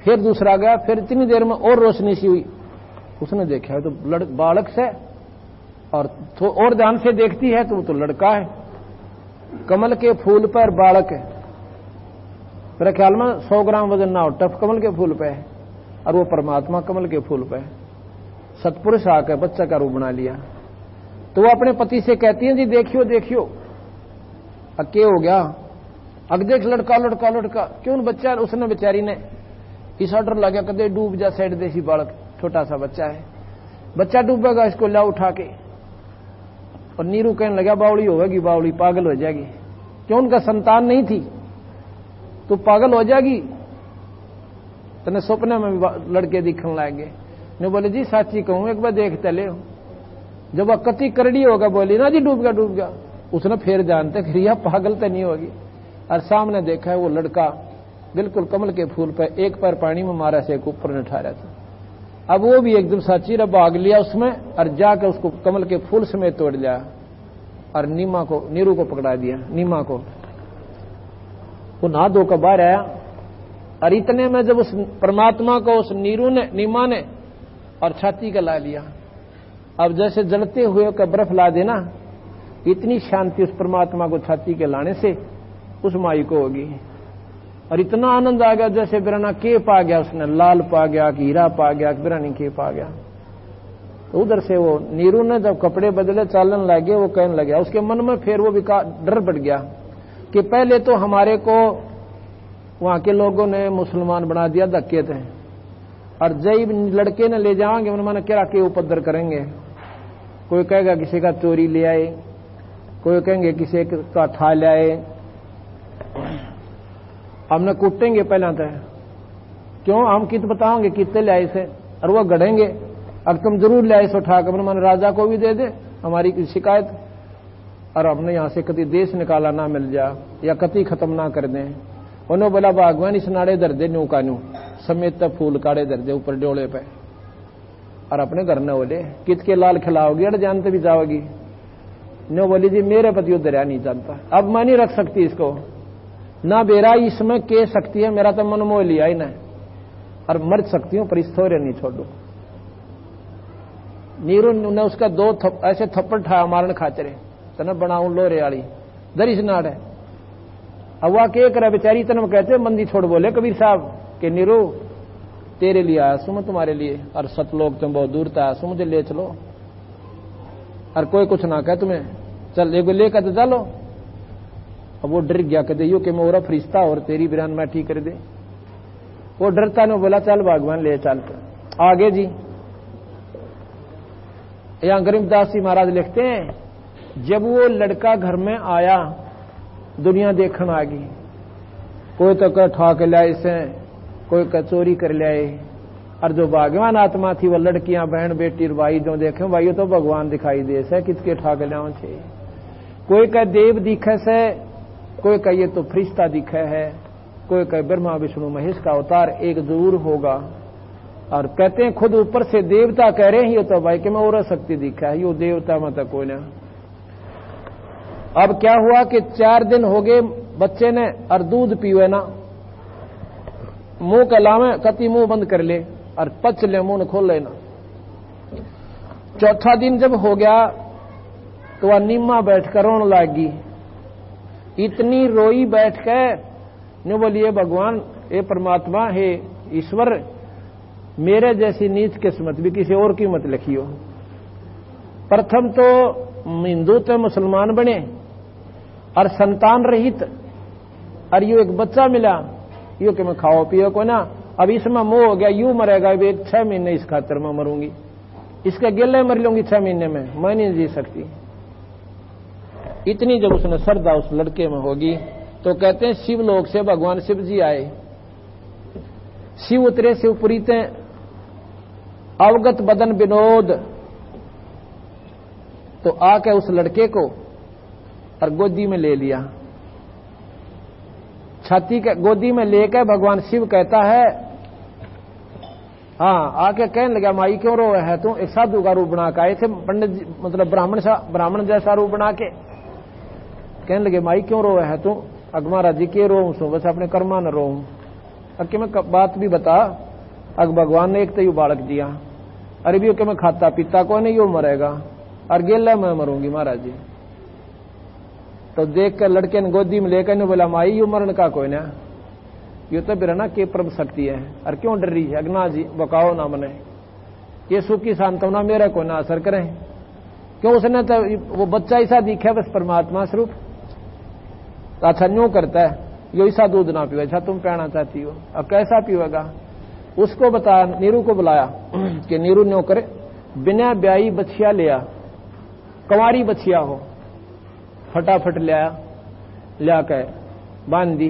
फिर दूसरा गया, फिर इतनी देर में और रोशनी सी हुई। उसने देखा तो बालक से, और ध्यान से देखती है तो वो तो लड़का है, कमल के फूल पर बालक है। मेरे ख्याल में 100 ग्राम वजन ना हो, टफ कमल के फूल पे है, और वो परमात्मा कमल के फूल पे है। सतपुरुष आकर बच्चा का रूप बना लिया। तो वो अपने पति से कहती है, जी देखियो देखियो। अके हो गया, अग देख लड़का लड़का लड़का, क्यों बच्चा। उसने बेचारी ने इस ऑर्डर लगा, कदे डूब जा साइड देसी बालक, छोटा सा बच्चा है, बच्चा डूबेगा, इसको ला उठा के। और नीरू कहने लगा, बावड़ी होगी, बावड़ी पागल हो जाएगी। क्यों, उनका संतान नहीं थी तो पागल हो जाएगी। तने सपने में भी लड़के दिखने लगे। ने बोले, जी साची कहूं, एक बार देख चले। जब वह कति करड़ी होगा, बोली ना जी डूब गया डूब गया। उसने फिर जानते फिर यह पागल तो नहीं होगी। और सामने देखा है वो लड़का बिल्कुल कमल के फूल पर, एक पैर पानी में मारा से एक ऊपर ने ठहरा था। अब वो भी एकदम साची रा भाग लिया उसमें, और जाकर उसको कमल के फूल समेत तोड़ लिया, और नीरू को पकड़ा दिया। नीमा को वो नहा धो कर बाहर आया, और इतने में जब उस परमात्मा को उस नीमा ने और छाती का ला लिया। अब जैसे जलते हुए का बर्फ ला देना, इतनी शांति उस परमात्मा को छाती के लाने से उस माई को होगी। और इतना आनंद आ गया जैसे बिराना के पा गया, उसने लाल पा गया कि हीरा पा गया कि बिरानी के पा गया। तो उधर से वो नीरू ने जब कपड़े बदले चालन लगे, वो कहने लगे, उसके मन में फिर वो भी डर बढ़ गया कि पहले तो हमारे को वहां के लोगों ने मुसलमान बना दिया धक्के थे, और जय लड़के ने ले जाएंगे उन्होंने क्या के उपद्र करेंगे। कोई कहेगा किसी का चोरी ले आए, कोई कहेंगे किसी का ठा ले आए, हमने कूटेंगे पहले तो। क्यों, हम कित बताओगे कितने ले आए से, और वो गढ़ेंगे, अब तुम जरूर ले आए सो उठा कर, मैंने राजा को भी दे दे हमारी शिकायत, और हमने यहां से कति देश निकाला ना मिल जा, या कति खत्म ना कर दें। उन्होंने बोला, भगवान इस नाड़े दर दे न्यू का न्यू समेत फूल काड़े दर दे ऊपर डोले पे, और अपने घर न बोले कित के लाल खिलाओगी, अड़ जानते भी जाओगी। नो बोली, जी मेरे पति दरिया नहीं जानता, अब मैं नहीं रख सकती इसको, ना बेरा इसमें के सकती है, मेरा तो मन मोह लिया ही ना, और मर सकती हूं पर इस थोड़े नहीं छोड़ू। नीरू ने उसका ऐसे थप्पड़ ठाया मारन खाचरे, तना बनाऊं लोरे आली दरिश नाड़ है। अब वह के करे बेचारी, तन कहते मंदी छोड़ बोले कबीर साहब के, नीरू तेरे लिए आया सु मैं तुम्हारे लिए, और सतलोक तुम बहुत दूर था सु, मुझे ले चलो, और कोई कुछ ना कहे तुम्हें, चल एगो लेकर तो चलो। अब वो डर गया, कहते यू कि मैं और फरिश्ता और तेरी बिरान मैं ठीक कर दे। वो डरता ने बोला, चल भगवान ले चल। आगे जी यहां गरीबदास जी महाराज लिखते हैं, जब वो लड़का घर में आया, दुनिया देखन आ गई। कोई तो कर ठा के लाए से, कोई का चोरी कर लाए, और जो भाग्यवान आत्मा थी वो लड़कियां बहन बेटी भाई जो देखे भाई तो भगवान दिखाई दे से किसके ठाक लिया छे। कोई कह देव दिखे से, कोई कह ये तो फरिश्ता दिखे है, कोई कह ब्रह्मा विष्णु महेश का अवतार एक जरूर होगा। और कहते हैं खुद ऊपर से देवता कह रहे हैं ये तो भाई कि मैं और शक्ति दिखा है, यो देवता मत कोई ना। अब क्या हुआ कि 4 दिन हो गए बच्चे ने और दूध पीवे ना, मुंह के लावे कति मुंह बंद कर ले और पच ले मुंह खोल लेना। 4था दिन जब हो गया तो वह नीमा बैठकर रोने लगी। इतनी रोई बैठ के न बोलिए भगवान हे परमात्मा हे ईश्वर, मेरे जैसी नीच किस्मत भी किसी और की मत लिखियो। प्रथम तो हिंदू तो मुसलमान बने और संतान रहित, और यू एक बच्चा मिला, यू कि मैं खाओ पियो को ना, अब इसमें मोह हो गया, यू मरेगा अब 6 महीने इस खातर मैं मरूंगी, इसके गिले मर लूंगी 6 महीने में, मैं नहीं जी सकती। इतनी जब उसने श्रद्धा उस लड़के में होगी तो कहते हैं शिवलोक से भगवान शिव जी आए, शिव उतरे, शिवपुरी ते अवगत बदन विनोद, तो आके उस लड़के को और गोदी में ले लिया। छाती के गोदी में लेकर भगवान शिव कहता है, हाँ आके कहने लगा माई क्यों रोए है तू, एक साधु का रूप बना के आए थे पंडित जी, मतलब ब्राह्मण जैसा रूप बना के। कहने लगे माई क्यों रोए है तू, अग महाराज जी के रो सो बस अपने कर्मा न रो। अके मैं बात भी बता, अग भगवान ने एक तो यू बालक दिया, अरे भी मैं खाता पीता को नहीं, यू मरेगा और गेला मैं मरूंगी महाराज जी। तो देख कर लड़के ने गोदी में लेकर ने बोला माई यू मरण का कोई ना, यू तो बिरना के प्रभ शक्ति है, और क्यों डर रही है, अगना जी बकाओ ना मने, ये सुख की सांत्वना मेरा को ना असर करें। क्यों उसने तो वो बच्चा ऐसा दिखा बस परमात्मा स्वरूप, अच्छा न्यू करता है, यो ऐसा दूध ना पीवे, अच्छा तुम पीना चाहती हो, अब कैसा पीवेगा। उसको बताया, नीरू को बुलाया कि नीरू न्यो करे, बिना ब्याई बछिया लिया, कंवारी बछिया हो, फटाफट लिया, लिया के बांध दी।